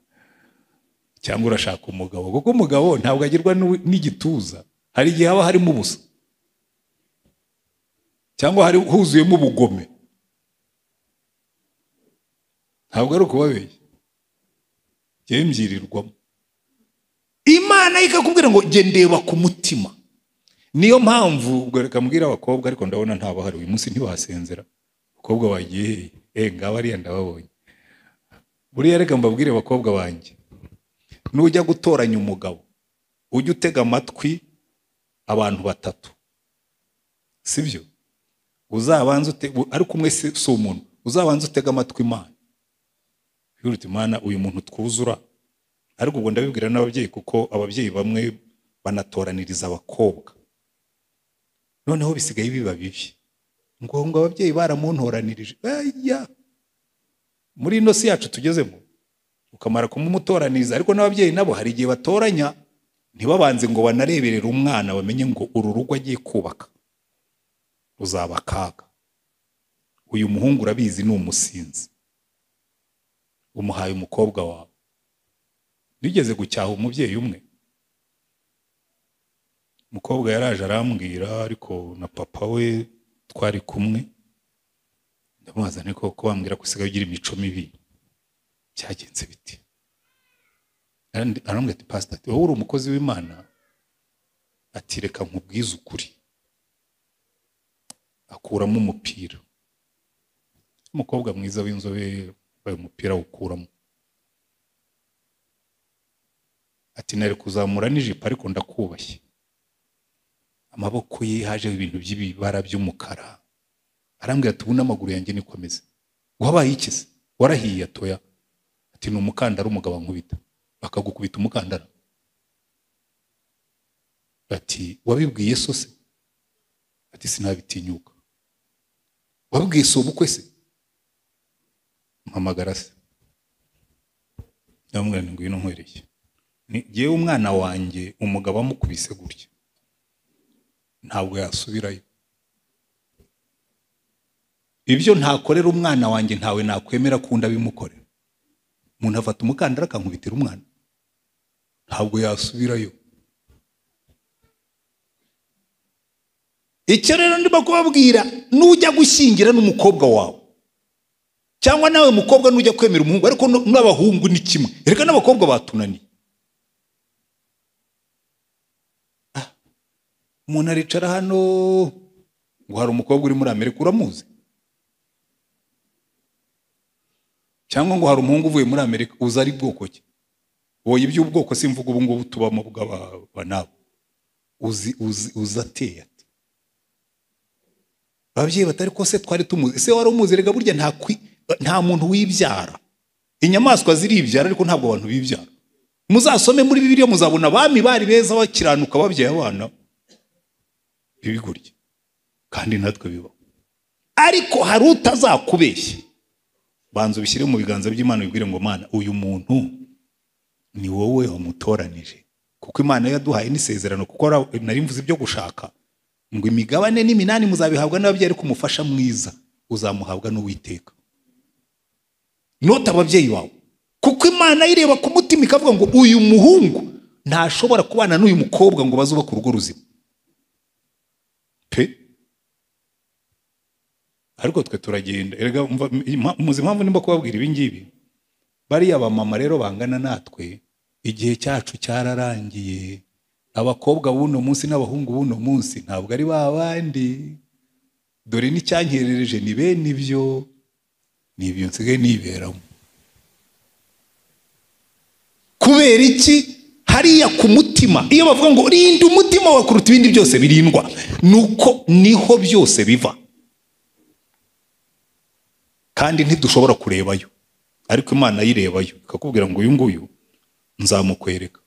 cyangwa urashaka umugabo? Kuko umugabo ntabwo agirwa n'igituza, hari igihe haba harimo ubusa cyangwa hari huzuyemo ubugome. Ntabwo ari ukubabeshya, byemyirirwamo. Imana ikakubwira ngo je ndeba ku mutima. Niyo mpamvu ubwo reka mbwira abakobwa, ariko ndabona ntabahari uyu munsi ntibasenzera. Abakobwa bagiye ngaba ari ndababonye. Buriya reka mbabwire abakobwa banjye, nujya gutoranya umugabo ujye utega amatwi abantu batatu, sibyo? Uzabanza ariko umwe si umuntu, uzabanza utega amatwi Imana. Yuruti Imana uyu muntu twuzura. Ariko ubwo ndabibwira n'ababyeyi, kuko ababyeyi bamwe banatoraniriza abakobwa, noneho bisigaye biba bibi ngo ababyeyi baramuntoranirije. Muri ino si yacu tugezemo ukamara kumumutoraniriza, ariko n'ababyeyi nabo hari igihe batoranya ntibabanze ngo banareberere umwana, bamenye ngo uru rugo agiye kubaka uzaba kaga. Uyu muhungu urabizi ni umusinzi, umuhaye umukobwa wawe. Nigeze gucyaha umubyeyi umwe, umukobwa yaraje arambwira, ariko na papa we twari kumwe, ndamwazane ko bambwira ko usigaye ugira imico mibi. Cyagenze biti? Arambwira ati pastor, ati wowe uri umukozi w'Imana, ati reka nkubwize ukuri. Akuramo umupira, umukobwa mwiza w'inzobe, baye umupira ukuramo. Ati nari kuzamura n'ijipo ariko ndakubashye. Amaboko ye haje ibintu by'ibibara by'umukara. Arambwira ati ubu n'amaguru yanjye niko ameze. Wabaye ikize? Warahiye? Atoya. Ati ni umukandara umugabo nkubita. Akagukubita umukandara. Ati wabibwiye so se? Ati sinabitinyuka. Wabibwiye so bukwe se? Mpamagara se. Ndamubwira ngo ngwino nkwereye. Ngiye umwana wanjye umugabo amukubise gutya, ntabwo yasubirayo. Ibyo ntakorera umwana wanjye ntawe nakwemera kunda bimukorera. Umuntu afata umukandara akankubitira umwana, ntabwo yasubirayo. Icyo rero ndimo kubabwira, nujya gushyingira n'umukobwa wawe, cyangwa nawe mukobwa nujya kwemera umuhungu, ariko n'abahungu ni kimwe. Reka n'abakobwa batunaniye. Umuntu aricara hano ngo hari umukobwa uri muri Amerika, uramuzi? Cyangwa ngo hari umuhungu uvuye muri Amerika, uza ari bwoko ki? Wowe iby'ubwoko simvuga ubu ngubu tubamo bw'abanabo. Uza ateye ati. Ababyeyi batari ko se twari tumuzi. Se wari umuzi? Rega burya nta muntu wibyara. Inyamaswa ziribyara ariko ntabwo abantu bibyara. Muzasome muri Bibiliya muzabona abami bari beza bakiranuka babyaye abana bibigurye. kandi natwe bibaho. Ariko hari utazakubeshya, banza ubishyire mu biganza by'Imana, ubwire ngo Mana, uyu muntu ni wowe wamutoranije, kuko Imana yaduhaye n'isezerano, kuko nari mvuze ibyo gushaka ngo imigabane n'iminani muzabihabwa n'ababyeyi, ariko umufasha mwiza uzamuhabwa n'Uwiteka, nota ababyeyi bawe. Kuko Imana ireba ku mutima ikavuga ngo uyu muhungu ntashobora kubana n'uyu mukobwa ngo bazubake urugo ruzima pe. Ariko twe turagenda, erega muzi impamvu nimba kubabwira ibi ngibi, bariya bamama rero bangana natwe, igihe cyacu cyararangiye. Abakobwa buno munsi n'abahungu buno munsi ntabwo ari babandi, dore n'icyankerereje ni bene ibyo, nibyo nsigaye niberamo. Kubera iki? Hariya ku mutima, iyo bavuga ngo rinda umutima wawe kuruta ibindi byose birindwa, nuko niho byose biva. Kandi ntidushobora kurebayo, ariko Imana yirebayo ikakubwira ngo uyu nguyu nzamukwereka.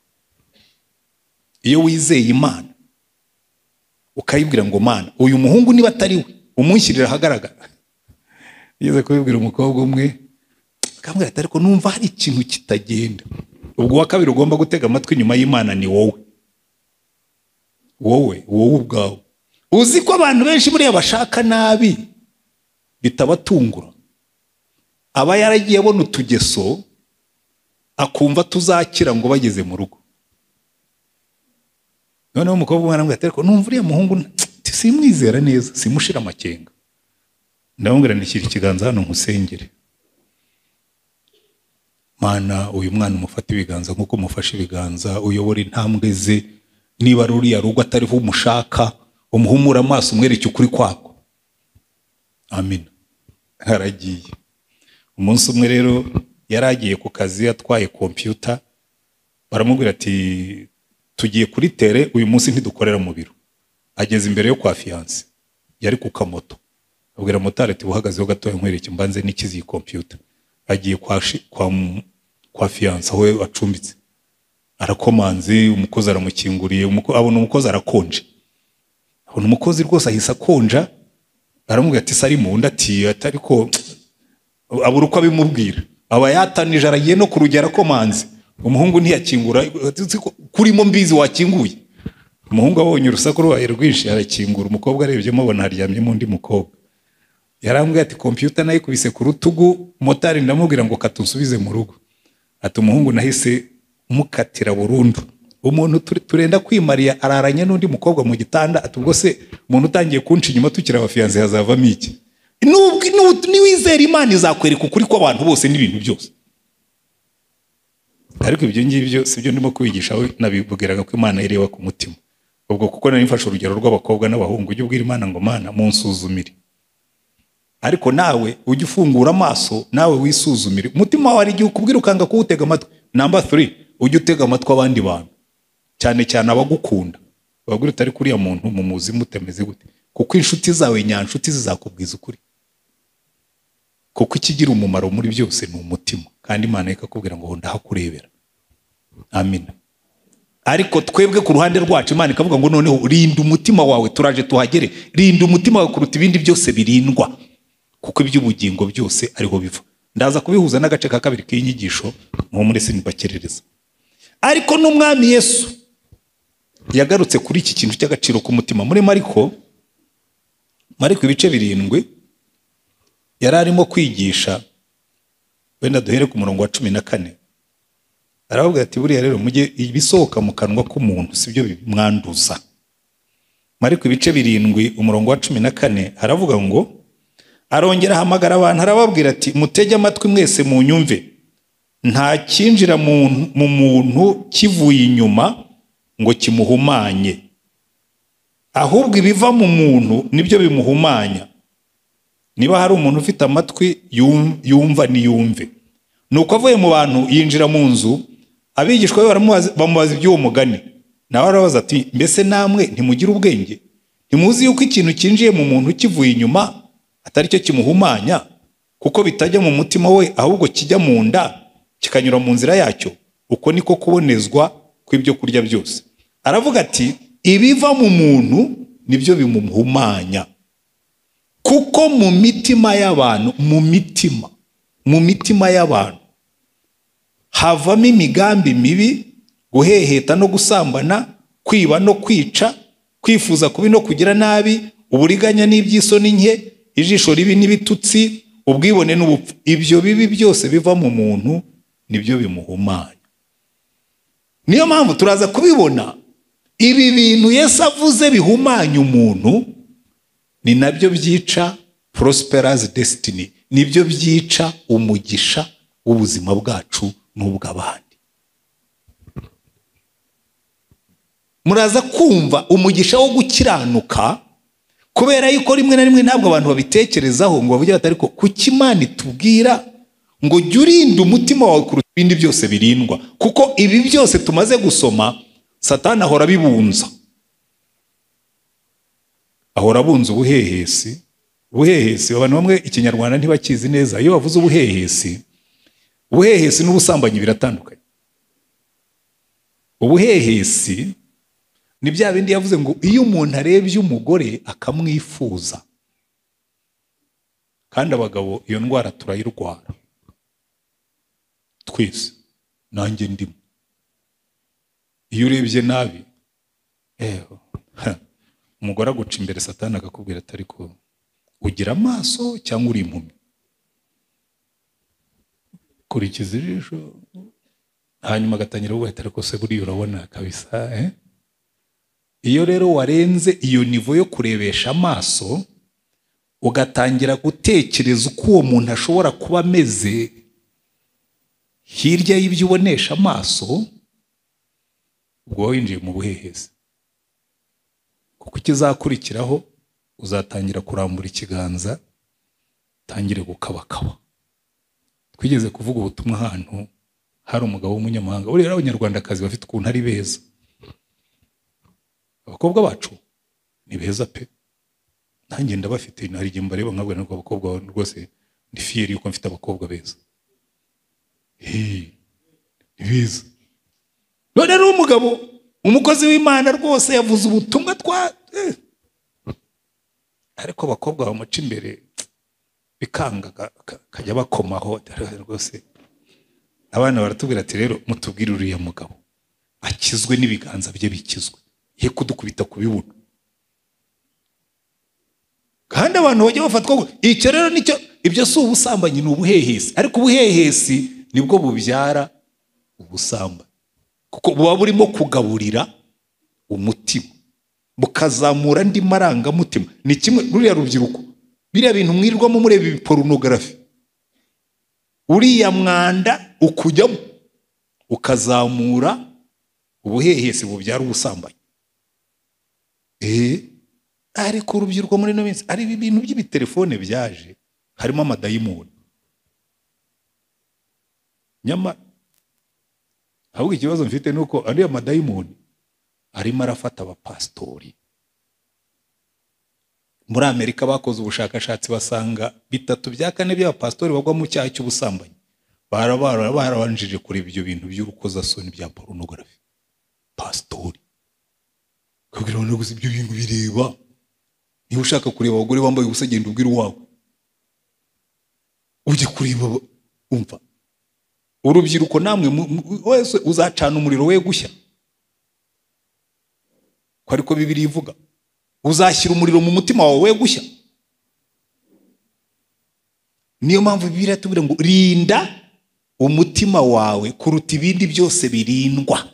Iyo wizeye Imana ukayibwira ngo Mana, uyu muhungu niba atari we, umunshyirira ahagaragara. Yeze kubibwira umukobwa umwe, akamubwira ati ariko numva hari ikintu kitagenda. Ubwo wa kabiri ugomba gutega amatwi nyuma y'Imana ni wowe ubwawe. Uzi ko abantu benshi buriya bashaka nabi bitabatungura. Aba yaragiye abona utugeso akumva tuzakira ngo bageze mu rugo. Noneho umukobwa umwana amubwira ati ariko numva uriya muhungu simwizera neza, simushira amakenga. Ndamubwira ndishyira ikiganza hano nkusengere. Mana, uyu mwana umufata ibiganza nk'uko umufashe ibiganza, uyobora intambwe ze, niba ari uriya rugo atariho umushaka, umuhumura amaso, umwereke ukuri kwako. Amen. Haragiye. Umunsi umwe rero yaragiye ku kazi atwaye computer, baramubwira ati tugiye kuri tere, uyu munsi ntidukorera mu biro. Ageze imbere yo kwa fiance, yari ku kamoto. Abwira motari ati buhagazeho gatoya nkwereke mbanze n'ikizi iyi computer. Agiye kwa fiance aho acumbitse, arakomanze, umukozi aramukinguriye, abona umukozi arakonje. Abona umukozi rwose ahise akonja, aramubwira ati sari mu nda, ati ariko abura uko abimubwira. Aba yatanije, aragiye no kurugera komanze, umuhungu ntiyakingura, kurimo mbizi wakinguye. Umuhungu abonye urusaku rwaye rwinshi arakingura, umukobwa arebyemo abona haryamyemo undi mukobwa. Yarambwiye ati computer nayo kubise ku rutugu, motari ndamubwira ngo katunsubize mu rugo. Ati umuhungu nahise mukatira burundu. Umuntu turenda kwimariya araranye n'undi mukobwa mu gitanda, ati ubwo se umuntu utangiye kunca inyuma tukira abafiyanze hazavamo iki? Niwizera Imana izakwereka ukuri kw'abantu bose n'ibintu byose. Ariko ibyo ngibyo sibyo ndimo kwigisha, we nabibwiraga ko Imana ireba ku mutima. Ubwo kuko nari mfashe urugero rw'abakobwa n'abahungu, ujye ubwira Imana ngo Mana munsuzumire. Ariko nawe ujye ufungura amaso, nawe wisuzumire. Umutima wawe igihe ukubwira ukanga kuwutega amatwi. Number 3, ujye utega amatwi abandi bantu, cyane cyane abagukunda. Babwira utari kuriya muntu mumuzi mutemeze gute, kuko inshuti zawe nyanshuti zizakubwiza ukuri. Kuko ikigira umumaro muri byose ni umutima, kandi Imana ikakubwira ngo ndahakurebera. Amen. Ariko twebwe ku ruhande rwacu Imana ikavuga ngo noneho rinda umutima wawe, turaje tuhagere. Rinda umutima wawe kuruta ibindi byose birindwa, kuko iby'ubugingo byose ariho biva. Ndaza kubihuza n'agace ka kabiri k'inyigisho mu muri sinibakerereza. Ariko n'umwami Yesu yagarutse kuri iki kintu cy'agaciro k'umutima muri Mariko ibice 7 yari arimo kwigisha. Wenda duhere ku murongo wa 14. Aravuga ati buriya rero mujye ibisohoka mu kanwa k'umuntu sibyo bimwanduza. Mariko ibice 7 umurongo wa 14 haravuga ngo, arongera hamagara abantu arababwira ati mutege amatwi mwese mu nyumve, nta kinjira mu muntu kivuye inyuma ngo kimuhumanye, ahubwo ibiva mu muntu nibyo bimuhumanya. Niba hari umuntu ufite amatwi yumva niyumve. Nuko avuye mu bantu yinjira mu nzu, abigishwa be bamubaza iby'uwo mugani. Nawe arabaza ati mbese namwe ntimugira ubwenge? Ntimuzi yuko ikintu kinjiye mu muntu kivuye inyuma atari cyo kimuhumanya, kuko bitajya mu mutima we ahubwo kijya mu nda kikanyura mu nzira yacyo? Uko niko kubonezwa kw'ibyo kurya byose. Aravuga ati ibiva mu muntu nibyo bimuhumanya. kuko mu mitima y'abantu mu mitima y'abantu havamo imigambi mibi, guheheta no gusambana, kwiba no kwica, kwifuza kubi no kugira nabi, uburiganya n'iby'isoni nke, ijisho ribi n'ibitutsi, ubwibone n'ubupfu. Ibyo bibi byose biva mu muntu nibyo bimuhumanya. Niyo mpamvu turaza kubibona ibi bintu Yesu avuze bihumanya umuntu ni nabyo byica prosperous destiny, nibyo byica umugisha w'ubuzima bwacu n'ubw'abandi. Muraza kumva umugisha wo gukiranuka, kubera yuko rimwe na rimwe ntabwo abantu babitekerezaho ngo bavuge bati ariko kuki Imana itubwira ngo jya urinda umutima wawe kuruta ibindi byose birindwa? Kuko ibi byose tumaze gusoma Satani ahora bibunza, ahora abunza ubuhehesi. Ubuhehesi abantu bamwe ikinyarwanda ntibakizi neza. Iyo bavuze ubuhehesi n'ubusambanyi biratandukanye. Ubuhehesi ni bya bindi yavuze ngo iyo umuntu arebye umugore akamwifuza, kandi abagabo iyo ndwara turayirwara twese, nanjye ndimo. Iyo urebye nabi umugore aguca imbere, Satani akakubwira ati ariko ugira amaso cyangwa uri impumyi, kurikiza ijisho, hanyuma agatangira kuvuga ati ariko se buriya urabona kabisa. Iyo rero warenze iyo nivo yo kurebesha amaso, ugatangira gutekereza uko uwo muntu ashobora kuba ameze hirya y'ibyo ubonesha amaso, ubwo winjiye mu buhehesi. Kuko ikizakurikiraho uzatangira kurambura ikiganza, tangire gukabakaba. Twigeze kuvuga ubutumwa ahantu hari umugabo w'umunyamahanga. Uriya abanyarwandakazi bafite ukuntu ari beza, abakobwa bacu ni beza pe, nanjye ndabafite. Hari igihe mbareba nkabwira ngo abakobwa rwose ndi fier yuko mfite abakobwa beza. Ni beza. None rero umugabo, umukozi w'Imana rwose yavuze ubutumwa ariko abakobwa bamuca imbere bikanga, kajya bakomaho rwose. Abana baratubwira ati rero mutubwire uriya mugabo akizwe n'ibiganza bye bikizwe, ye kudukubita kubibuno. Kandi abantu bajya bafatwa icyo rero nicyo, ibyo si ubusambanyi, ni ubuhehesi. Ariko ubuhehesi nibwo bubyara ubusambanyi, kuko buba burimo kugaburira umutima, bukazamura andi marangamutima. Ni kimwe ruriya rubyiruko, biriya bintu mwirirwamo mureba porunogarafi, uriya mwanda ukujyamo ukazamura ubuhehesi bubyara ubusambanyi. Ariko urubyiruko muri no minsi ari ibintu by'ibitelefone byaje, harimo amadayimoni. Nyama ahubwo ikibazo mfite nuko ari amadayimoni arimo arafata abapastori. Muri Amerika bakoze ubushakashatsi basanga 3/4 by'abapastori bagwa mu cyaha cy'ubusambanyi. Barabanjije kureba ibyo bintu by'urukozasoni bya porunogarafi. Pastori kugira ngo gusa ibyo bintu bireba, niba ushaka kureba abagore bambaye ubusa genda ubwira uwawe, ujye kureba. Umva, urubyiruko namwe wese uzacana umuriro we gushya, ko ariko Bibiliya ivuga. Uzashyira umuriro mu mutima wawe we gushya. Niyo mpamvu Bibiliya tubwira ngo rinda umutima wawe kuruta ibindi byose birindwa,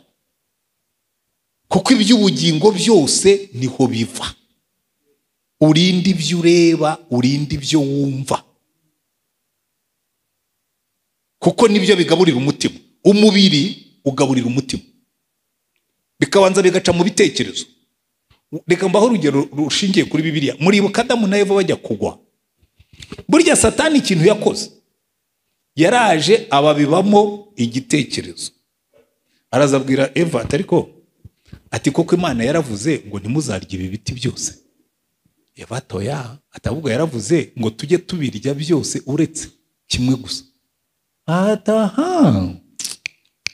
kuko iby'ubugingo byose niho biva. Urinde ibyo ureba, urinde ibyo wumva, kuko nibyo bigaburira umutima. Umubiri ugaburira umutima, bikabanza bigaca mu bitekerezo. Reka mbaho urugero rushingiye kuri Bibiliya. Muribuka Adamu na Eva bajya kugwa, burya Satani ikintu yakoze, yaraje ababibamo igitekerezo. Arazabwira Eva ati koko Imana yaravuze ngo ntimuzarye ibi biti byose. Eva atoya, atavuga yaravuze ngo tujye tubirya byose uretse kimwe gusa.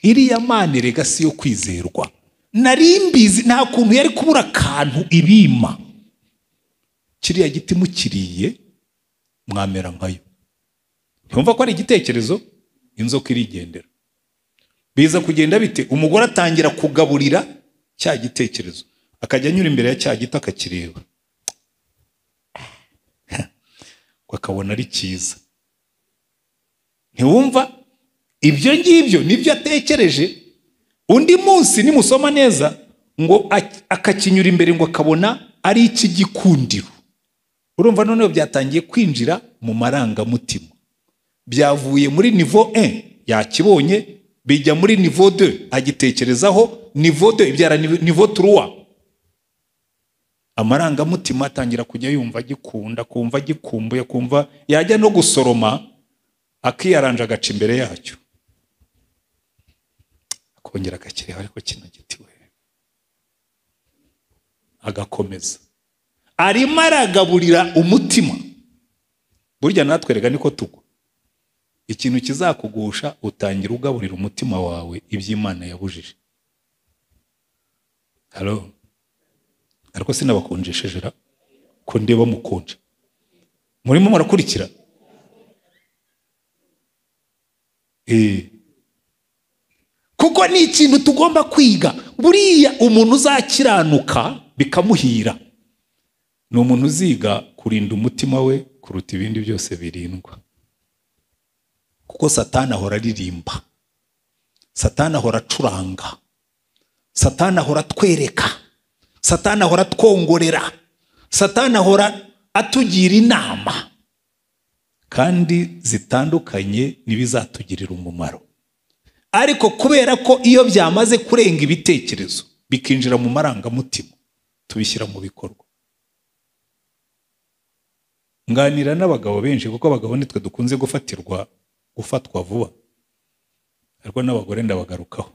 Iriya Mana rega si yo kwizerwa. Narimbizi nta kuntu yari kubura akantu ibima. Kiriya giti mukiriye mwamera nkayo. Ntumva ko ari igitekerezo, inzoka irigendera. Biza kugenda bite? Umugore atangira kugaburira cya gitekerezo, akajya anyura imbere ya cya giti akakireba, akabona ari cyiza. Ntiwumva? Ibyo ngibyo nibyo atekereje. Undi munsi nimusoma neza ngo akakinyura imbere ngo akabona ari iki gikundiro. Urumva noneho byatangiye kwinjira mu marangamutima. Byavuye muri niveau 1 yakibonye bijya muri niveau 2 agitekerezaho, niveau 2 ibyara niveau 3. Amarangamutima atangira kujya yumva agikunda, kumva agikumbuye, kumva yajya no gusoroma akiyaranja agaca imbere yacyo, akongera agakiriho, ariko kino giti we, agakomeza. Arimo aragaburira umutima. Burya natwereka niko tugwa. Ikintu kizakugusha utangira ugaburira umutima wawe iby'Imana yabujije. Hello. Ariko sinabakonjesheje ra ko ndeba mukonje. Murimo murakurikira? Kuko ni ikintu tugomba kwiga. Buriya umuntu uzakiranuka bikamuhira ni umuntu uziga kurinda umutima we kuruta ibindi byose birindwa. Kuko Satani ahora aririmba, Satani ahora acuranga, Satani ahora atwereka, Satani ahora atwongorera, Satani ahora atugira inama kandi zitandukanye n'ibizatugirira umumaro. Ariko kubera ko iyo byamaze kurenga ibitekerezo bikinjira mu marangamutima, tubishyira mu bikorwa. Nganira n'abagabo benshi, kuko abagabo nitwe dukunze gufatwa vuba, ariko n'abagore ndabagarukaho.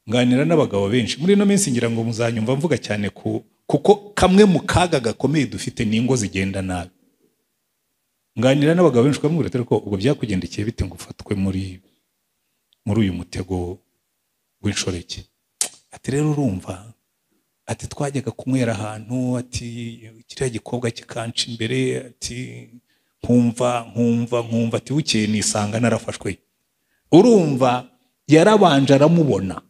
Nganira n'abagabo benshi muri no minsi, ngira ngo muzanyumva mvuga cyane kuko kamwe mu kaga gakomeye dufite ni ingo zigenda nabi. Nganira n'abagabo benshi kamubwira ko ubwo byakugendekeye bite ngo ufatwe muri uyu mutego w'inshoreke. Ati rero urumva, ati twajyaga kunywera ahantu, ati kiriya gikobwa kikanca imbere, ati nkumva, ati bukeye nisanga narafashwe. Urumva yarabanje aramubona,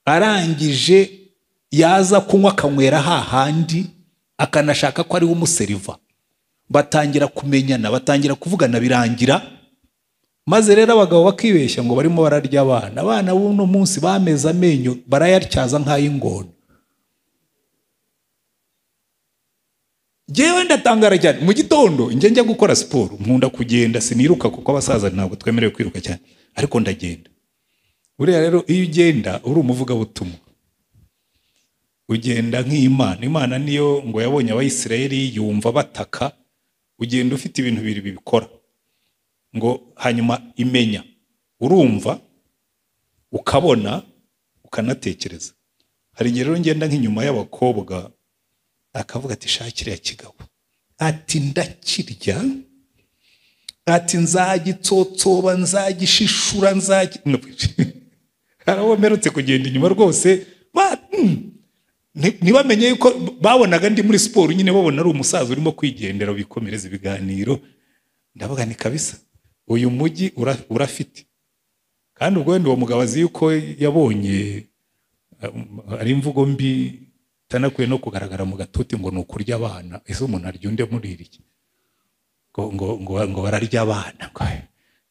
arangije yaza kunywa akanywera hahandi, akanashaka ko ari we umuseriva. Batangira kumenyana, batangira kuvugana, birangira. Maze rero abagabo bakibeshya ngo barimo bararya abana. Abana b'uno munsi bameze amenyo barayatyaza nk'ay'ingona. Jewe ndatangara cyane. Mu gitondo njya gukora siporo, nkunda kugenda, siniruka kuko abasaza ntabwo twemerewe kwiruka cyane, ariko ndagenda. Buriya rero iyo ugenda uri umuvugabutumwa, ugenda nk'Imana. Imana niyo ngo yabonye Abayisiraheli yumva bataka, ugenda ufite ibintu bibiri bibikora. Ngo hanyuma imenya, urumva, ukabona, ukanatekereza. Hari igihe rero ngenda nk'inyuma y'abakobwa, akavuga ati shakira ya kigabo, ati ndakirya, ati nzagitsotsoba, nzagishishura, haraho mperutse kugenda inyuma rwose, ntibamenye yuko babonaga ndi muri siporo nyine, babona ari umusaza urimo kwigendera bikomereza ibiganiro. Ndavuga ni kabisa uyu mujyi urafite. Kandi ubwo wenda uwo mugabo azi yuko yabonye ari imvugo mbi tanakuye no kugaragara mu gatuti ngo nukurya abana. Ese umuntu arya unde muri iki? Ngo bararya abana.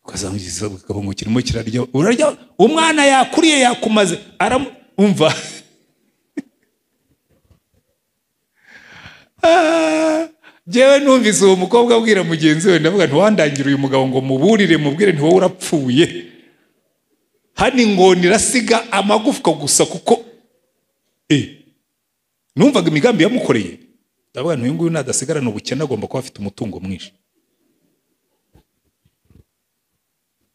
Ukazangiza ngo kirimo kirarya. Urarya umwana yakuriye yakumaze umva. Jewe numvise uwo mukobwa abwira mugenzi we, ndavuga ntiwandangira uyu mugabo ngo muburire mubwire ntiwowe urapfuye. Hani ingoni irasiga amagufwa gusa kuko numvaga imigambi yamukoreye. Ndavuga ntuyu nguyu nadasigarana ubukene agomba kuba afite umutungo mwinshi.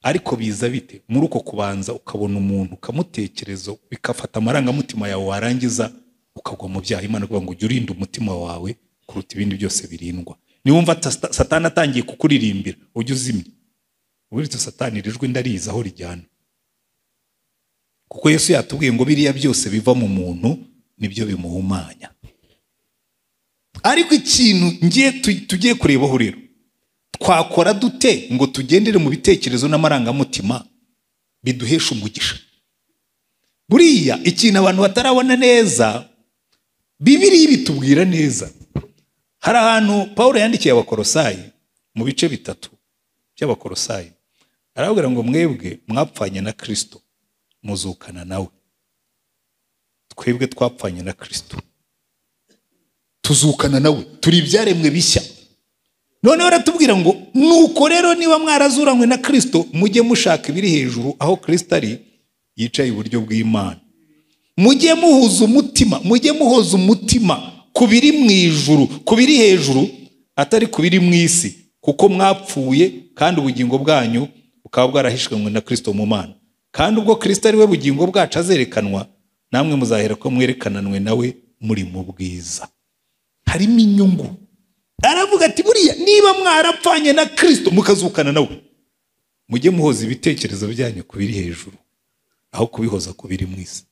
Ariko biza bite? Muri uko kubanza ukabona umuntu ukamutekerezo, bikafata amarangamutima yawe, warangiza ukagwa mu byaha. Imana kuvuga ngo ujye urinda umutima wawe kuruta ibindi byose birindwa. Niwumva Satani atangiye kukuririmbira, ujye uzimya. Uburyo Satani rijwe ndariza aho rijyana. Kuko Yesu yatubwiye ngo biriya byose biva mu muntu nibyo bimuhumanya. ariko ikintu ngiye tugiye kurebaho rero, twakora dute ngo tugendere mu bitekerezo n'amarangamutima biduhesha umugisha? Buriya ikintu abantu batarabona neza, Bibiliya bitubwira neza. Hari ahantu Pawulo yandikiye Abakolosayi mu bice 3 by'Abakolosayi, aravuga ngo mwebwe mwapfanye na Kristo, muzukana nawe. Twebwe twapfanye na Kristo, tuzukana nawe, turi ibyaremwe bishya. Noneho aratubwira ngo nuko rero niba mwarazuranywe na Kristo, mujye mushaka ibiri hejuru, aho Kristo ari yicaye iburyo bw'Imana. Mujye muhuza umutima, mujye muhoza umutima kubiri mu ijuru, kubiri hejuru, atari kubiri mu isi, kuko mwapfuye kandi ubugingo bwanyu bukaba bwarahishwe na Kristo mu Mana. Kandi ubwo Kristo ari we bugingo bwacu azerekanwa, namwe muzahera ko mwerekananwe nawe muri mu bwiza. Harimo inyungu. Aravuga ati buriya niba mwarapfanye na Kristo mukazukana nawe, mujye muhoza ibitekerezo byanyu kubiri hejuru, aho kubihoza kubiri mu isi.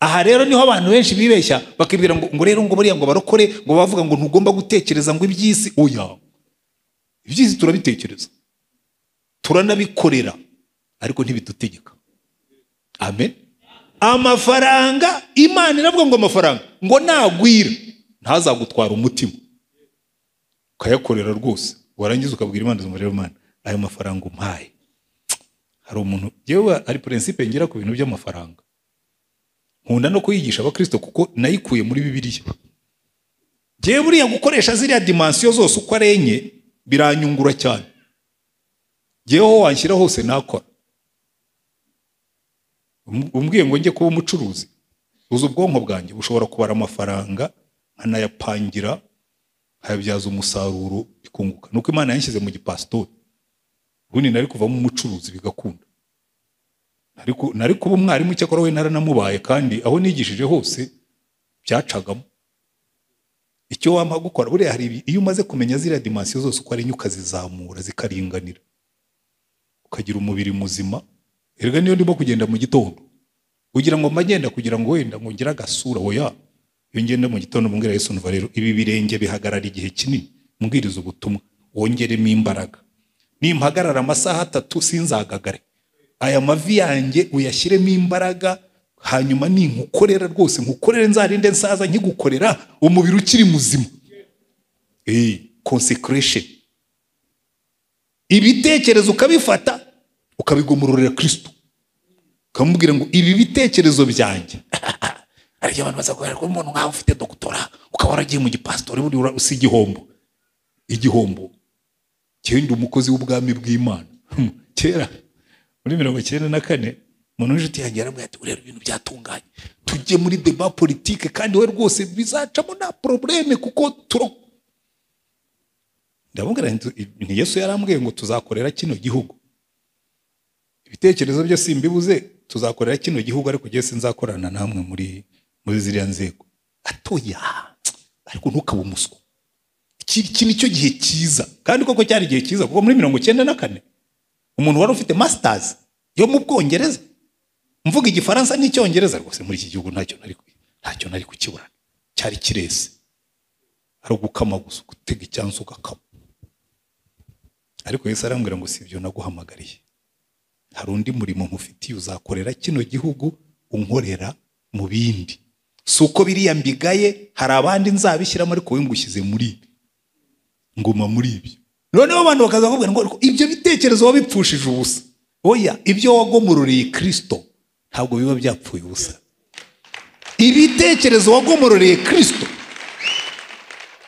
Aha rero niho abantu benshi bibeshya, bakibwira ngo rero ngo buriya ngo barokore, ngo bavuga ngo ntugomba gutekereza ngo iby'isi. Oya, iby'isi turabitekereza, turanabikorera, ariko ntibidutegeka. Amen. Amafaranga, Imana iravuga ngo amafaranga ngo nagwira ntazagutwara umutima, ukayakorera rwose, warangiza ukabwira Imana ngo rero Mana, ayo mafaranga umpaye. Hari umuntu yewe ari principe ngira ku bintu by'amafaranga, nkunda no kuyigisha abakristo kuko nayikuye muri Bibiliya. Jewe buriya gukoresha ziriya dimension zose uko arenye biranyungura cyane. Jewe wanshyira hose nakora. Umbwiye ngo njye kuba umucuruzi, uzi ubwonko bwanjye bushobora kubara amafaranga anayapangira, hayabyaza umusaruro bikunguka. Nuko Imana yanshyize mu gipastori, ubundi nari kuvamo umucuruzi bigakunda. Nari kuba umwarimu, cyakora we naranamubaye, kandi aho nigishije hose byacagamo. Icyo wampa gukora buriya hari iyo umaze kumenya ziriya dimension zose uko ari nyuka zizamura zikaringanira, ukagira umubiri muzima. Erega niyo ndimo kugenda mu gitondo ugira ngo magenda kugira ngo wenda ngo ngira gasura. Oya, iyo ngenda mu gitondo mbwira Yesu nva rero ibi birenge bihagarara igihe kinini, mbwiriza ubutumwa, wongeremo imbaraga. Nimpagarara amasaha 3 sinzagagare, aya mavi yanjye uyashyiremo imbaraga, hanyuma ninkukorera rwose, nkukorere nzarinde nsaza nkigukorera umubiri ukiri muzima. Consecration. Ibitekerezo ukabifata ukabigomororera Kristo, ukamubwira ngo ibi bitekerezo byanjye. Ari abantu bazakora ko umuntu nkaho ufite doktora ukaba waragiye mu gipastori, buri usi igihombo cyenda umukozi w'ubwami bw'Imana. Kera muri 1994 umuntu w'inshuti yanjye yarambwiye ati urero ibintu byatunganye, tujye muri débat politique, kandi we rwose bizacamo na problème kuko ndabongera nti Yesu yarambwiye ngo tuzakorera kino gihugu. Ibitekerezo byo simbibuze, tuzakorera kino gihugu, ariko giye sinzakorana namwe muri ziriya nzego. Atoya, ariko ntukaba umuswa. Iki nicyo gihe cyiza, kandi koko cyari gihe cyiza, kuko muri 1994 umuntu wari ufite masters yo mu Bwongereza, mvuga igifaransa n'icyongereza, rwose muri iki gihugu ntacyo nari kukibura, cyari kirese, ari gukama gusa, gutega icyanzu ugakama. Ariko Yesu arambwira ngo si ibyo naguhamagariye, hari undi murimo mufitiye, uzakorera kino gihugu unkorera mu bindi. Suko biriya mbigaye, hari abandi nzabishyiramo, ariko we ngushyize muri ibi, nguma muri ibi. Noneho abantu bakaza kuvuga ngo ibyo bitekerezo wabipfushije ubusa. Oya, ibyo wagomororeye Kristo ntabwo biba byapfuye ubusa. Ibitekerezo wagomororeye Kristo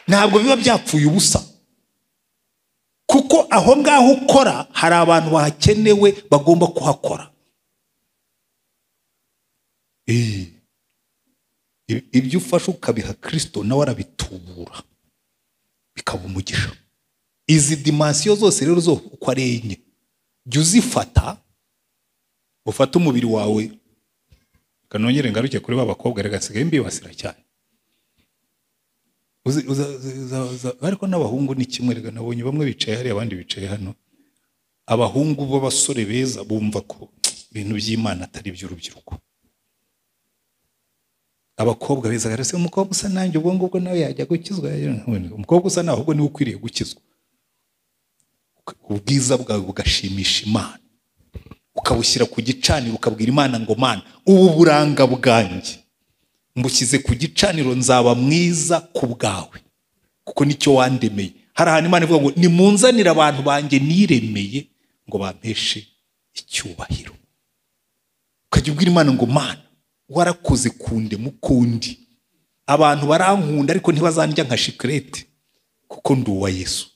ntabwo biba byapfuye ubusa, kuko aho ngaho ukora hari abantu bahakenewe bagomba kuhakora. Ibyo ufashe ukabiha Kristo nawe arabitubura bikaba umugisha. Izi dimension zose rero zo uko ari enye, jya uzifata, ufata umubiri wawe. Kanongere ngaruke kuri babakobwa, rega sigaye mbibasira cyane. Ariko n'abahungu ni kimwe, rega nabonye bamwe bicaye hari abandi bicaye hano. Abahungu b'abasore beza bumva ko ibintu by'Imana atari by'urubyiruko. abakobwa beza garase umukobwa usa nanjye ubwo ngubwo nawe yajya gukizwa. Umukobwa usa nawe ahubwo niwe ukwiriye gukizwa. Ubwiza bwawe bugashimisha Imana, ukabushyira ku gicaniro ukabwira Imana ngo Mana, ubu buranga bwanjye mbushyize ku gicaniro, nzaba mwiza ku bwawe kuko nicyo wandemeye. Hari ahantu Imana ivuga ngo nimunzanire abantu banjye niremeye ngo bampeshe icyubahiro. Ukajya ubwira Imana ngo Mana, warakoze kunde mukundi, abantu barankunda ariko ntibazandya nka shikarete kuko ndi uwa Yesu.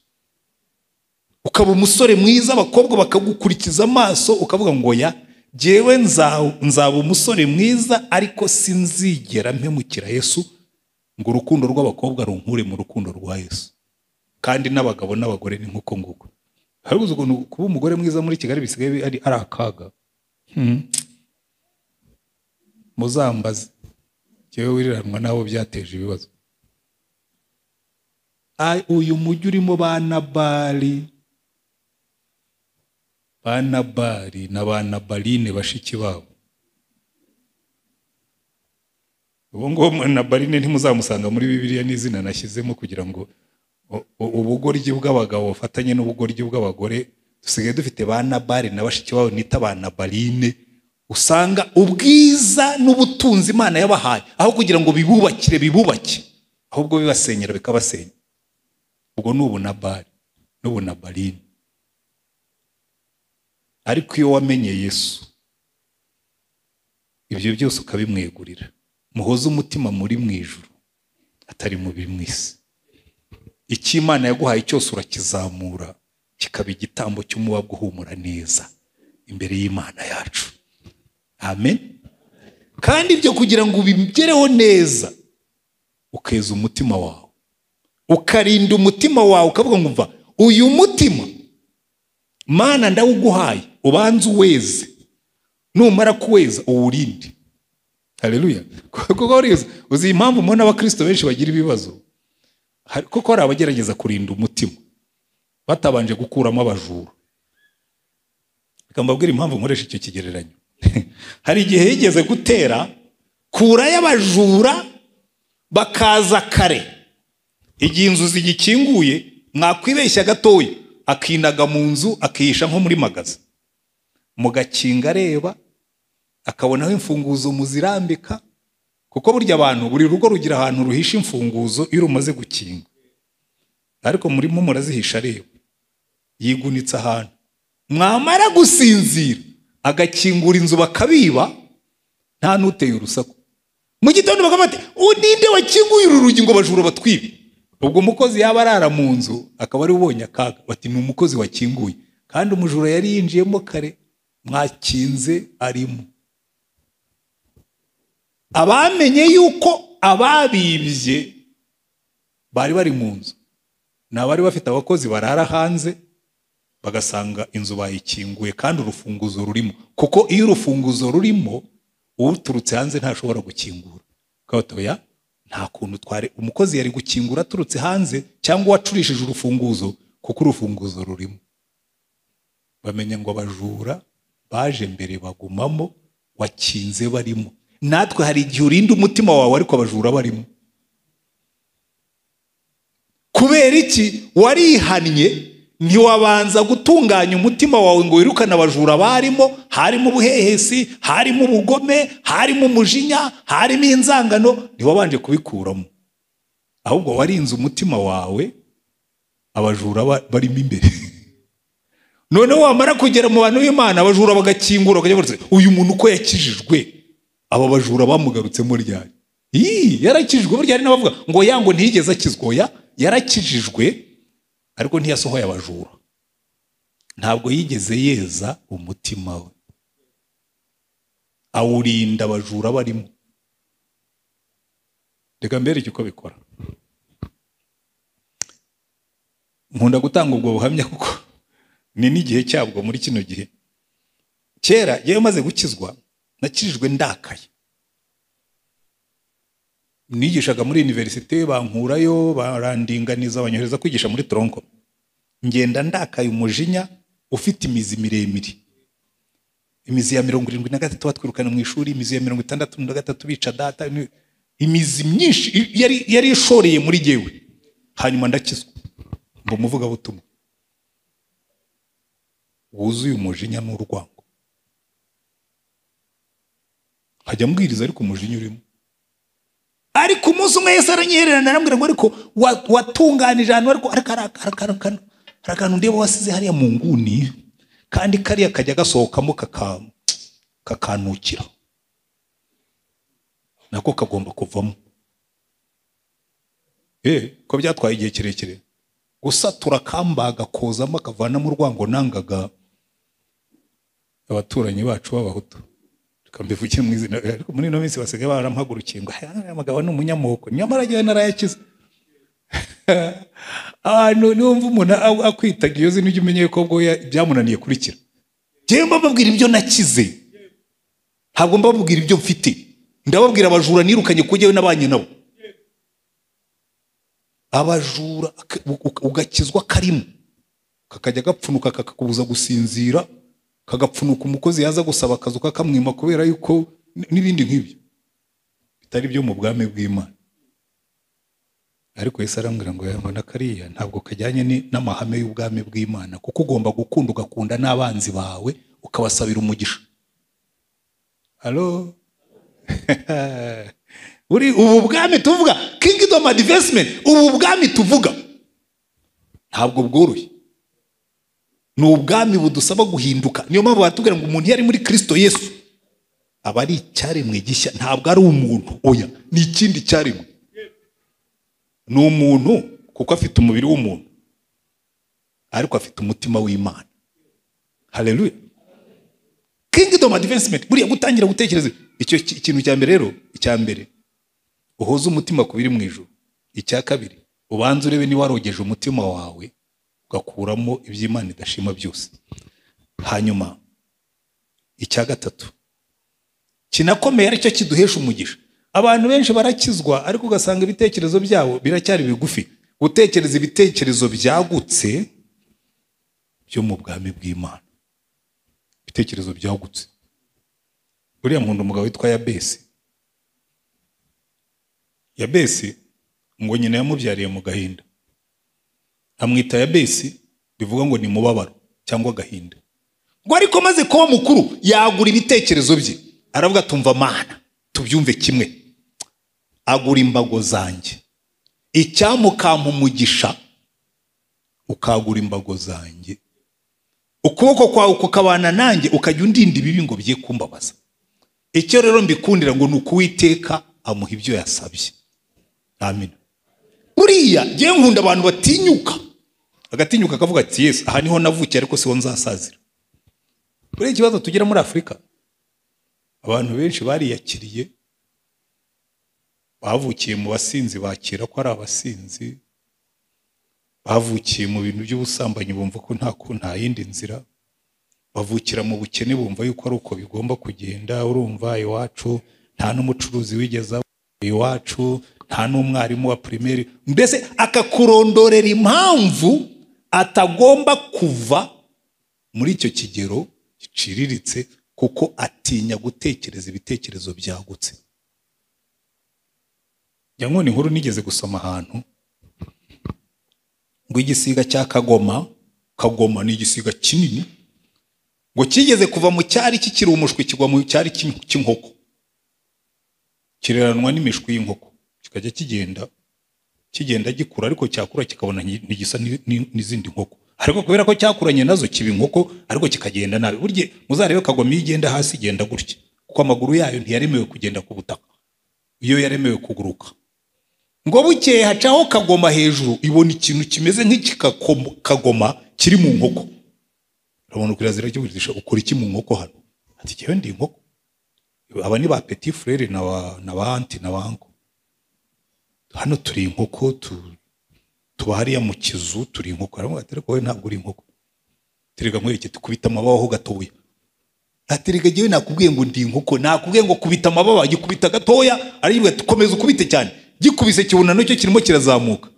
Ukaba umusore mwiza, abakobwa bakagukurikiza amaso, ukavuga ngo ya jewe nzaba umusore mwiza ariko sinzigera mpemukira Yesu, ngo urukundo rw'abakobwa runkure mu rukundo rwa Yesu. Kandi n'abagabo n'abagore ni nkuko nguko. Hari ukuntu kuba umugore mwiza muri Kigali bisigaye ari akaga. Muzambaze jewe wiriranwa nabo byateje ibibazo. Uyu mujyi urimo Banabali na Banabaline bashiki babo. Ubu ngo Banabaline ntimuzamusanga muri Bibiliya, n'izina nashyizemo kugira ngo ubugoryi bw'abagabo bufatanye n'ubugoryi bw'abagore. Dusigaye dufite Banabali na bashiki babo nita Banabaline. Usanga ubwiza n'ubutunzi Imana yabahaye, aho kugira ngo bibubake ahubwo bibasenyera bikabasenya. Ubwo n'ubunabali n'ubunabaline. Ariko iyo wamenye Yesu, ibyo byose ukabimwegurira, muhoze umutima muri mu ijuru atari mu biri mu isi. Icyo Imana yaguhaye cyose urakizamura, kikaba igitambo cy'umubabwa uhumura neza imbere y'Imana yacu. Amen. Kandi ibyo kugira ngo ubigereho neza, ukeza umutima wawe, ukarinda umutima wawe, ukavuga ngo umva, uyu mutima Mana ndawuguhaye, ubanze uweze, numara kuweza uwurinde. Haleluya. Kuko uzi impamvu mbona abakristo benshi bagira ibibazo, kuko hari abagerageza kurinda umutima batabanje gukuramo abajura. Reka mbabwire impamvu nkoresha icyo kigereranyo. Hari igihe yigeze gutera kura y'abajura bakaza kare, igihe inzu zigikinguye, mwakwibeshya gatoya akinaga mu nzu akihisha nko muri magaza, mugakinga areba akabonaho imfunguzo muzirambika, kuko burya abantu buri rugo rugira ahantu ruhisha imfunguzo iyo rumaze gukinga. Ariko murimo murazihisha areba, yigunitse ahantu, mwamara gusinzira agakingura inzu bakabiba, nta nuteye urusaku. Mu gitondo bakamati uninde wakinguye uru rugi ngo bajura batwibe. Ubwo umukozi yaba arara mu nzu akaba ari ubonye akaga, bati ni umukozi wakinguye, kandi umujura yari yinjiyemo kare, mwakinze arimo. Abamenye yuko ababibye bari mu nzu, n'abari bafite abakozi barara hanze, bagasanga inzu bayikinguye kandi urufunguzo rurimo, kuko iyo urufunguzo rurimo uturutse hanze ntashobora gukingura. Katoya nta kuntu tware umukozi yari gukingura aturutse hanze, cyangwa wacurishije urufunguzo, kuko urufunguzo rurimo. Bamenye ngo abajura baje mbere bagumamo, wakinze barimo. Natwe hari igihe urinda umutima wawe ariko abajura barimo. Kubera iki? Warihannye, ntiwabanza gutunganya umutima wawe ngo wirukane abajura barimo. Harimo ubuhehesi, harimo ubugome, harimo umujinya, harimo inzangano, ntiwabanje kubikuramo. Ahubwo warinze umutima wawe, abajura barimo imbere. Noneho wamara kugera mu bantu b'Imana, abajura bagakingura, bakajya bavuga uyu muntu uko yakijijwe, aba bajura bamugarutsemo ryari? Yarakijijwe. Burya hari n'abavuga ngo yango ntiyigeze akizwa. Yarakijijwe ariko ntiyasohoye abajura. Ntabwo yigeze yeza umutima we, awurinda abajura barimo. Reka mbereke uko bikora. Nkunda gutanga ubwo buhamya kuko ni n'igihe cyabwo muri kino gihe. Kera yewe maze gukizwa, nakijijwe ndakaye. Nigishaga muri universite, bankurayo barandinganiza banyohereza kwigisha muri tronco. Ngenda ndakaye, umujinya ufite imizi miremire. Imizi ya 73 batwirukana mu ishuri, imizi ya 63 bica data. imizi myinshi yari ishoreye muri jyewe, hanyuma ndakizwa ngo muvuga butumwa wuzuye umujinya n'urwango, nkajya mbwiriza ariko umujinya urimo. Ariko umunsi umwe Yesu aranyihererana arambwira ngo ariko watunganije ahantu ariko akantu ndeba wasize hariya mu nguni, kandi kariya kajya gasohokamo kakanukira, nako kagomba kuvamo. Ko byatwaye igihe kirekire gusa turakambaga kozamo akavanamo urwango nangaga abaturanyi bacu b'abahutu, tukambivugira mu izina. Ariko muri ino minsi basigaye barampagurukiye ngo amagabo ni umunyamoko, nyamara agiye narayakize. Numva umuntu akwitaga iyo zino ujye umenye ko bwo byamunaniye kurikira. Njyewe mbabwira ibyo nakize, ntabwo mbabwira ibyo mfite. Ndababwira abajura nirukanye kujyayo nabanye nabo. Abajura ugakizwa karimo, kakajya gapfunuka kakakubuza gusinzira, kagapfunuka umukozi yaza gusaba akazu kakamwima kubera yuko n'ibindi nk'ibyo bitari byo mu bwami bw'Imana. Ariko Yesu arambwira ngo yambona kariya ntabwo kajyanye n'amahame y'ubwami bw'Imana, kuko ugomba gukunda ugakunda n'abanzi bawe ukabasabira umugisha. Halo. Ubu bwami tuvuga kingdom advancement, ubu bwami tuvuga ntabwo bworoshye, ni ubwami budusaba guhinduka. Niyo mpamvu batubwira ngo umuntu yari muri Kristo Yesu aba ari icyaremwe gishya, ntabwo ari umuntu, oya ni ikindi cyaremwe. Ni umuntu kuko afite umubiri w'umuntu ariko afite umutima w'Imana. Haleluya. Kingdom advancement buriya gutangira gutekereza icyo ikintu cya mbere. Rero icya mbere uhoza umutima ku biri mu ijuru. Icya kabiri ubanze urebe ni warogeje umutima wawe ugakuramo iby'Imana idashima byose. Hanyuma icya gatatu kinakomeye aricyo kiduhesha umugisha. Abantu benshi barakizwa ariko ugasanga ibitekerezo byabo biracyari bigufi. Gutekereza ibitekerezo byagutse byo mu bwami bw'Imana, ibitekerezo byagutse. Buriya nkunda umugabo witwa Yabesi ngo nyina yamubyariye mu gahinda, amwita Yabesi, bivuga ngo ni mubabaro cyangwa gahinda. Ngo ariko maze kuba mukuru yagura ibitekerezo bye, aravuga tumva Mana tubyumve kimwe, agura imbago zanjye, icyamukampa umugisha ukagura imbago zanjye, ukuboko kwawe kukabana nanjye ukajya undinda ibibi ngo bye kumbabaza. Icyo rero mbikundira ngo ni ukuwiteka amuha ibyo yasabye. Amen. Buriya ngiye nkunda abantu batinyuka, agatinyuka akavuga ati Yesu aha niho navukiye ariko siho nzasazira. Buriya ikibazo tugira muri Afurika, abantu benshi bariyakiriye, bavukiye mu basinzi bakira ko ari abasinzi, bavukiye mu bintu by'ubusambanyi bumva ko nta yindi nzira, bavukira mu bukene bumva yuko ari uko bigomba kugenda. Urumva iwacu nta n'umucuruzi wigeza iwacu, nta n'umwarimu wa primaire, mbese akakurondorera impamvu atagomba kuva muri icyo kigero giciriritse, kuko atinya gutekereza ibitekerezo byagutse. Yankoni inkuru nigeze gusoma ahantu ngo igisiga cya Kagoma ni igisiga kinini, ngo kigeze kuva mu cyari kikiri umushwi kigwa mu cyari cy'inkoko, kireranwa n'imishwi y'inkoko, kikajya kigenda gikura, ariko cyakura kikabona ntigisa n'izindi nkoko, ariko kubera ko cyakuranye nazo kiba inkoko ariko kikagenda nabi. Burya muzarebe Kagoma iyo igenda hasi igenda gutya, kuko amaguru yayo ntiyaremewe kugenda ku butaka, iyo yaremewe kuguruka. Ngo bukeye hacaho Kagoma hejuru, ibona ikintu kimeze nk'ikikagoma kiri mu nkoko. Urabona uko irazira cy'uburisha, ukora iki mu nkoko hano? Ati cyewe ndi inkoko. Aba ni ba petit frère na ba auntie na banko. Hano turi inkoko, tuba hariya mu kizu turi inkoko. Aravuga ati ariko wowe ntabwo uri inkoko. Terega nkwereke tukubita amababa ho gatoya. Aterega giwe nakubwiye ngo ndi inkoko, nakubwiye ngo kubita amababa gikubita gatoya, aribwe tukomeza ukubite cyane. Gikubise kibunano cyo kirimo kirazamuka.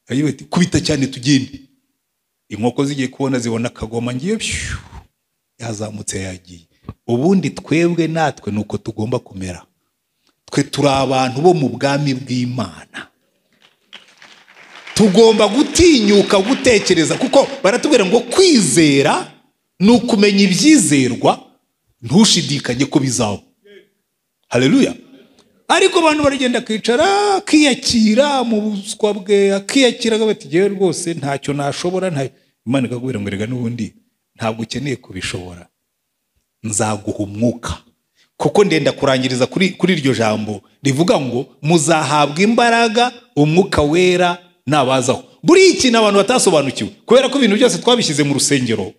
Ayiwe ati kubita cyane tugende. Inkoko zigiye kubona zibona Kagoma ngiye yazamutse yagiye. Ubundi twebwe natwe nuko tugomba kumera. twe turi abantu bo mu bwami bw'Imana. Tugomba gutinyuka gutekereza, kuko baratubwira ngo kwizera ni ukumenya ibyizerwa ntushidikanye ko bizaba. Haleluya. Ariko abantu baragenda kwicara akiyakira mu buswa bwe, akiyakira bati ngewe rwose ntacyo nashobora. Imana ikakubwira ngo rega n'ubundi ntabwo ukeneye kubishobora, nzaguha umwuka. Kuko ndenda kurangiriza kuri iryo jambo rivuga ngo muzahabwa imbaraga umwuka wera nabazaho. Buri ikintu abantu batasobanukiwe, kubera ko ibintu byose twabishyize mu rusengero.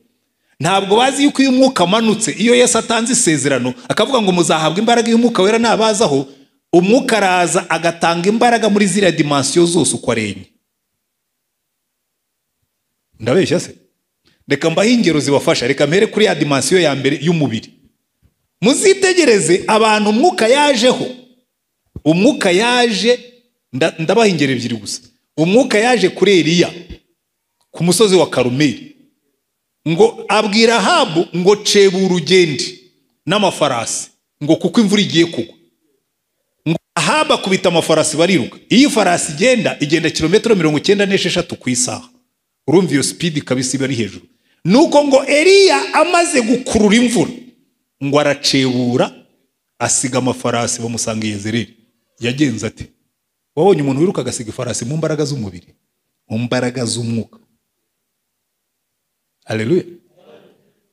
Ntabwo bazi yuko iyo umwuka amanutse, iyo Yesu atanze isezerano akavuga ngo muzahabwa imbaraga y'umwuka wera nabazaho, umwuka araza agatanga imbaraga muri ziriya dimensiyo zose uko ari enye. Ndabeshya se? Reka mbahe ingero zibafasha. Reka mpere kuri ya dimensiyo ya mbere y'umubiri. Muzitegereze abantu umwuka yajeho. Umwuka yaje, ndabaha ingero ebyiri gusa. Umwuka yaje kuri Eliya ku musozi wa Karumeli, ngo abwira Ahabu ngo cebura urugende n'amafarasi, ngo kuko imvura igiye kugwa. Ngo Ahabu akubita amafarasi bariruka. Iyi farasi igenda kilometero 96 ku isaha. Urumva iyo speed kabisa iba ari hejuru. Nuko ngo Eliya amaze gukurura imvura, ngo aracebura asiga amafarasi bamusanga Yezereli. Yagenze ate? Wabonye umuntu wiruka agasiga ifarasi mu mbaraga z'umubiri, mu mbaraga z'umwuka. Haleluya.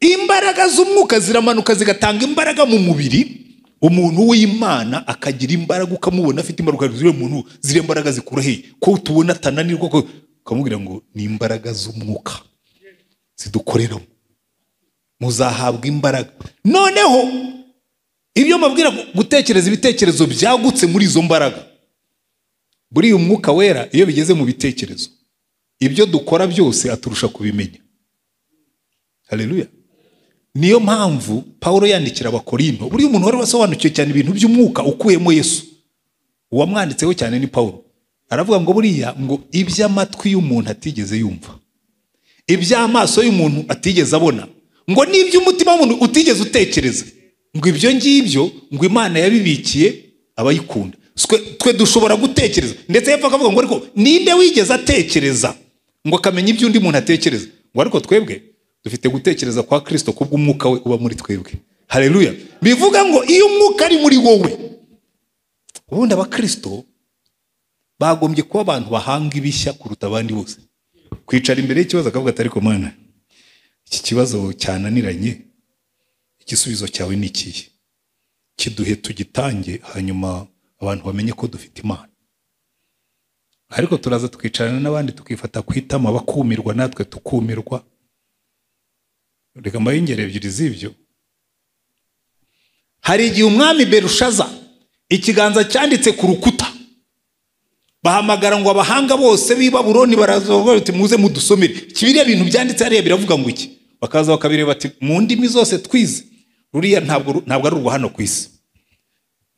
Imbaraga z'umwuka ziramanuka zigatanga imbaraga mu mubiri. Umuntu w'Imana akagira imbaraga, ukamubona afite imbaraga z'uwo muntu, zire imbaraga zikura he ko tubona tananirwa, ko ukamubwira ngo ni imbaraga z'umwuka zidukoreramo. Muzahabwa imbaraga. Noneho ibyo mabwira gutekereza ibitekerezo byagutse muri izo mbaraga. Buri umwuka wera iyo bigeze mu bitekerezo, ibyo dukora byose aturusha kubimenya. Haleluya. Niyo mpamvu Paulo yandikira Abakorinto, buri umuntu wari wasobanukiwe cyane ibintu by'umwuka ukuyemo Yesu, uwamwanditseho cyane ni Paulo. Aravuga ngo buriya ngo iby'amatwi y'umuntu atigeze yumva, iby'amaso y'umuntu atigeze abona, ngo n'iby'umutima w'umuntu utigeze utekereza, ngo ibyo ngibyo ngo Imana yabibikiye abayikunda. Twe dushobora gutekereza, ndetse yapfa akavuga ngo ariko ninde wigeze atekereza ngo akamenya ibyo undi muntu atekereza? Ngo ariko twebwe dufite gutekereza kwa Kristo kubw'umwuka we uba muri twebwe. Haleluya. Bivuga ngo iyo umwuka ari muri wowe, ubundi Abakristo bagombye kuba abantu bahanga ibishya kuruta abandi bose. Kwicara imbere y'ikibazo akavuga ati ariko Mana, iki kibazo cyananiranye, igisubizo cyawe ni ikihe? Kiduhe tugitange, hanyuma abantu bamenye ko dufite Imana. Ariko turaza tukicarana n'abandi tukifata kwitama, bakumirwa natwe tukumirwa. Reka mbahe ingero ebyiri z'ibyo. Hari igihe umwami Berushaza ikiganza cyanditse ku rukuta, bahamagara ngo abahanga bose b'i Babuloni baraza bati muze mudusomere kibiriya bintu byanditse hariya biravuga ngo iki. Bakaza bakabireba bati mu ndimi zose twize, ruriya ntabwo ari urwa hano ku isi.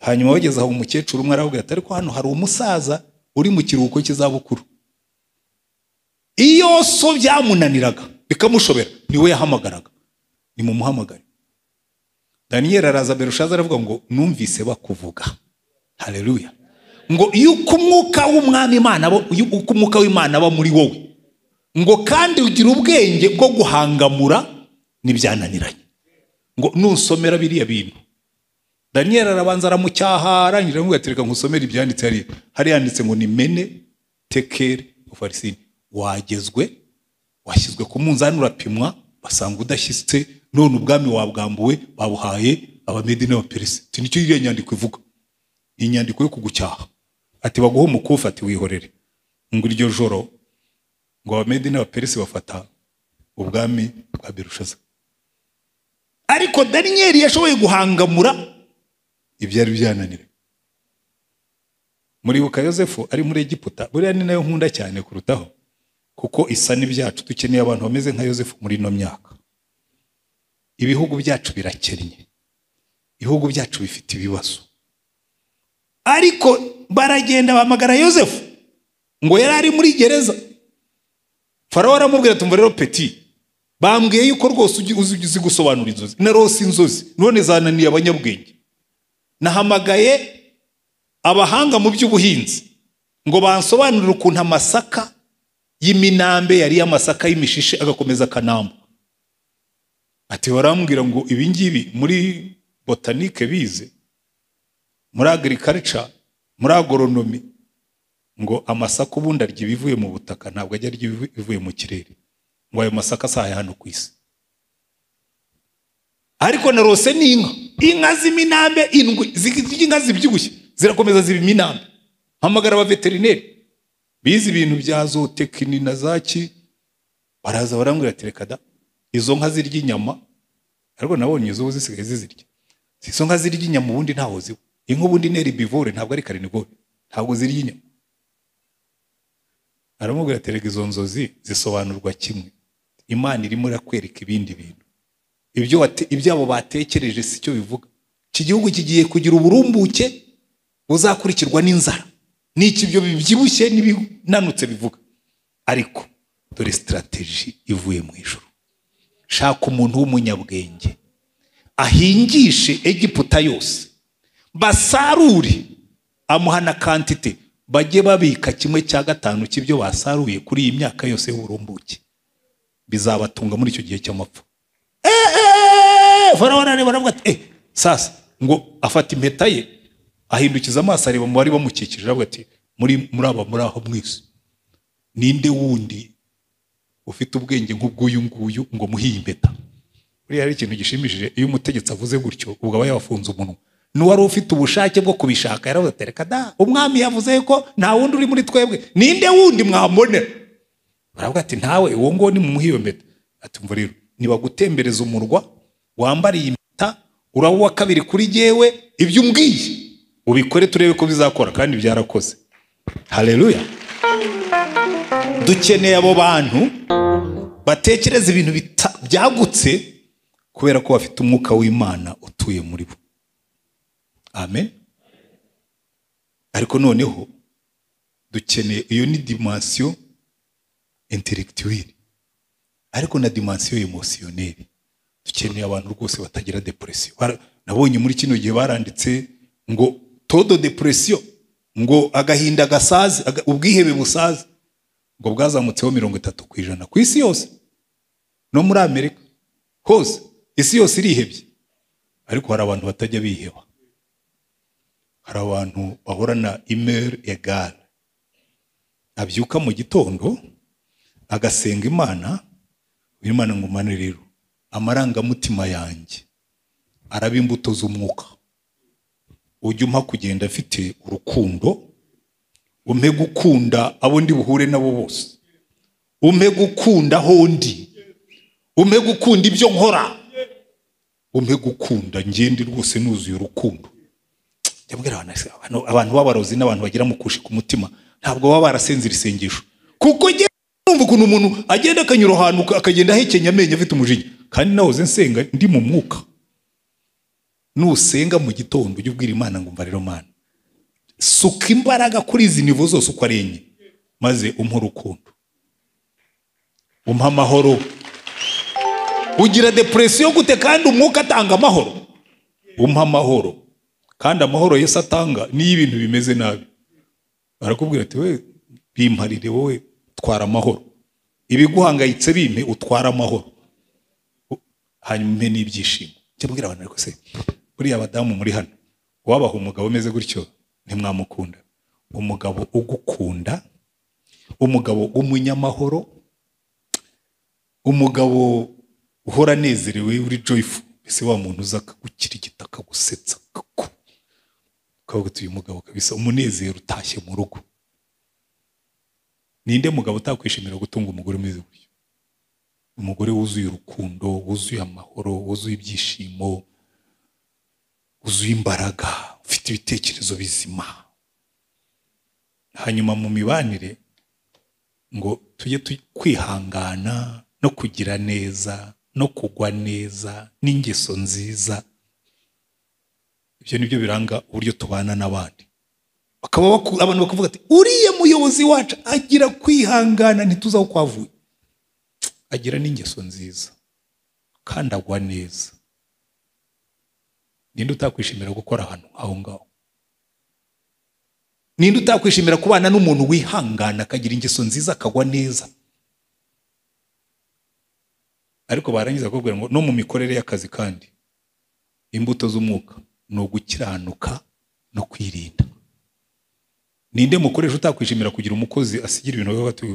Hanyuma bageze aho umukecuru umwe aravuga ati ariko hano hari umusaza uri mu kiruhuko cy'izabukuru. Iyo so byamunaniraga bikamushobera, niwe yahamagaraga, ni mu muhamagare. Daniel araza Berushaza aravuga ngo numvise bakuvuga. Haleluya. Ngo yuko umwuka w'umwami Imana, uko umwuka w'Imana aba muri wowe, ngo kandi ugira ubwenge bwo guhangamura n'ibyananiranye. Ngo nusomera biriya bintu. Daniel arabanza aramucyaha, arangira ngo atereka nkusomera ibyanditse hari yanditse ngo ni mene tekere ufarisini, wagezwe washyizwe ku munzani urapimwa basanga udashyitse, none ubwami wabwambuwe babuhaye Abamedi n'Abaperesi. Nicyo iriya nyandiko ivuga, inyandiko yo kugucyaha. Ati baguho umukufa, ati wihorere. Ngo iryo joro ngo Abamedi n'Abaperesi bafata ubwami bwa Berushaza. Ariko Daniel yashoboye guhangamura ibyari byananira. Muribuka Yosefu ari muri Egiputa, buriya ni nayo nkunda cyane kurutaho, kuko isa n'ibyacu. Dukeneye abantu bameze nka Yosefu muri ino myaka. Ibihugu byacu birakennye, ibihugu byacu bifite ibibazo, ariko baragenda bahamagara Yosefu ngo yari ari muri gereza. Farawo aramubwira tumva rero peti, bambwiye yuko rwose uzi gusobanura inzozi, narose inzozi none zananiye abanyabwenge. Nahamagaye abahanga mu by'ubuhinzi ngo bansobanurire ukuntu amasaka y'iminambe yari amasaka y'imishishe agakomeza akanamba. Ati barambwira ngo ibi ngibi muri botanike bize, muri agriculture, muri agronomy, ngo amasaka ubundi arya ibivuye mu butaka, ntabwo ajya arya ibivuye mu kirere. Ngo ayo masaka saha hano ku isi. Ariko narose inka z'iminambe indwi, inka zibyibushye zirakomeza ziba iminambe. Hamagara aba veterineri bize ibintu bya zootechni na zaki, baraza barambwira ati reka da, izo nka zirya inyama, ariko nabonye izo zisigaye zizirya. Izo nka zirya inyama ubundi ntaho ziba. Inka ubundi ni herbivore, ntabwo ari carnivore, ntabwo zirya inyama. Aramubwira ati reka izo nzozi zisobanurwa kimwe, Imana irimo irakwereka ibindi bintu. Ibyabo batekereje si cyo bivuga. Iki gihugu kigiye kugira uburumbuke buzakurikirwa n'inzara. Niki ibyo bibyibushye n'ibinanutse bivuga. Ariko dore strategy ivuye mu ijuru. Shaka umuntu w'umunyabwenge ahingishe Egiputa yose, basarure, amuhana quantity, bajye babika 1/5 cy'ibyo basaruye kuri iyi myaka yose y'uburumbuke, bizabatunga muri icyo gihe cy'amapfa. Farawo baravuga ati sasa ngo afata impeta ye ahindukiza amaso areba mu bari bamukikije, aravuga ati muri aho mwese ninde wundi ufite ubwenge nk'ubwuyu nguyu ngo muhiye impeta? Buri hari ikintu gishimishije iyo umutegetsi avuze gutyo ubwo aba yafunze umuntu. N'uwari ufite ubushake bwo kubishaka yaravuze ati reka da, umwami yavuze ko nta wundi uri muri twebwe, ninde wundi mwambonera? Baravuga ati ntawe, uwo ngo ni mumuhiye impeta. Ati mva rero niba gutembereza umurwa wambariye impeta urawo wa kabiri kuri jewe, ibyo umbwiye ubikore turebe ko bizakora, kandi byarakoze. Haleluya. Dukeneye abo bantu batekereza ibintu byagutse kubera ko bafite umwuka w'Imana utuye muri bo. Amen. Ariko noneho dukeneye, iyo ni dimension intellectuelle, ariko na dimension emotionnelle. Dukeneye abantu rwose batagira depression. Nabonye muri kino gihe baranditse ngo todo depression, ngo agahinda gasaze, ubwihebe busaze, ngo bwazamutseho 30% ku isi yose, no muri Amerika hose. Isi yose irihebye, ariko hari abantu batajya biheba. Hari abantu bahorana humeur égale, abyuka mu gitondo agasenga Imana ngo Mana rero amarangamutima yanjye araba imbuto z'umwuka, ujye umpa kugenda afite urukundo, umpe gukunda abo ndi buhure nabo bose, umpe gukunda aho ndi, umpe gukunda ibyo nkora, umpe gukunda ngende rwose nuzuye urukundo. Yabwira abantu b'abarozi n'abantu bagira mukushi ku mutima ntabwo baba barasenze irisengesho, kuko ngiye numva ukuntu umuntu agenda akanyura ahantu akagenda ahekenya amenyo afite umujinya, kandi nahoze nsenga ndi mu mwuka. Nusenga mu gitondo ujye ubwira Imana ngo mva rero Mana, suka imbaraga kuri izi nivo zose uko ari enye, maze umpa urukundo, umpa amahoro. Ugira depression gute kandi umwuka atanga amahoro? Umpa amahoro, kandi amahoro Yesu atanga ni ibintu bimeze nabi. Barakubwira ati we bimparire, wowe twara amahoro, ibiguhangayitse bimpe utwara amahoro, hanyuma umpe n'ibyishimo. Cyabwira abantu ariko se buriya abadamu muri hano wabaha umugabo umeze gutyo ntimwamukunda? Umugabo ugukunda, umugabo umunyamahoro, umugabo uhora anezerewe uri joyful, ese wa muntu uza akagukirigita akagusetsa ukavuga uyu mugabo kabisa umunezero utashye mu rugo. Ninde mugabo utakwishimira gutunga umugore umeze gutyo? Umugore wuzuye urukundo, wuzuye amahoro, wuzuye ibyishimo, wuzuye imbaraga, ufite ibitekerezo bizima. Hanyuma mu mibanire ngo tujye kwihangana no kugira neza no kugwa neza n'ingeso nziza. Ibyo nibyo biranga uburyo tubana n'abandi. Abantu bakavuga ati uriye muyobozi wacu agira kwihangana ntituzaho kwavuye, agira n'ingeso nziza kandi agwa neza. Ninde utakwishimira gukora hano aho ngaho? ninde utakwishimira kubana n'umuntu wihangana akagira ingeso nziza akagwa neza? Ariko barangiza kubwira ngo no mu mikorere y'akazi kandi imbuto z'umwuka no gukiranuka no kwirinda. Ninde mukoresha utakwishimira kugira umukozi asigira ibintu biba batuye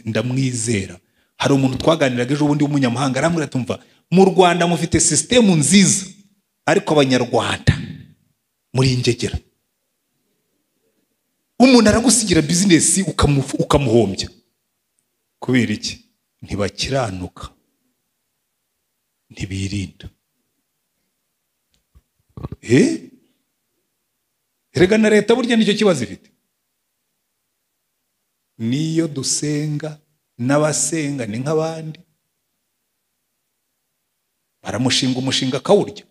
ndamwizera? Hari umuntu twaganiraga ejo bundi w'umunyamahanga arambwira tumva mu Rwanda mufite system nziza ariko abanyarwanda muri ingegera. Umuntu aragusigira business ukamuhombya kubera iki? Ntibakiranuka, ntibirinda. Erega na leta burya nicyo kibazo ifite. Niyo dusenga n'abasenga ni nk'abandi, baramushinga umushinga akawurya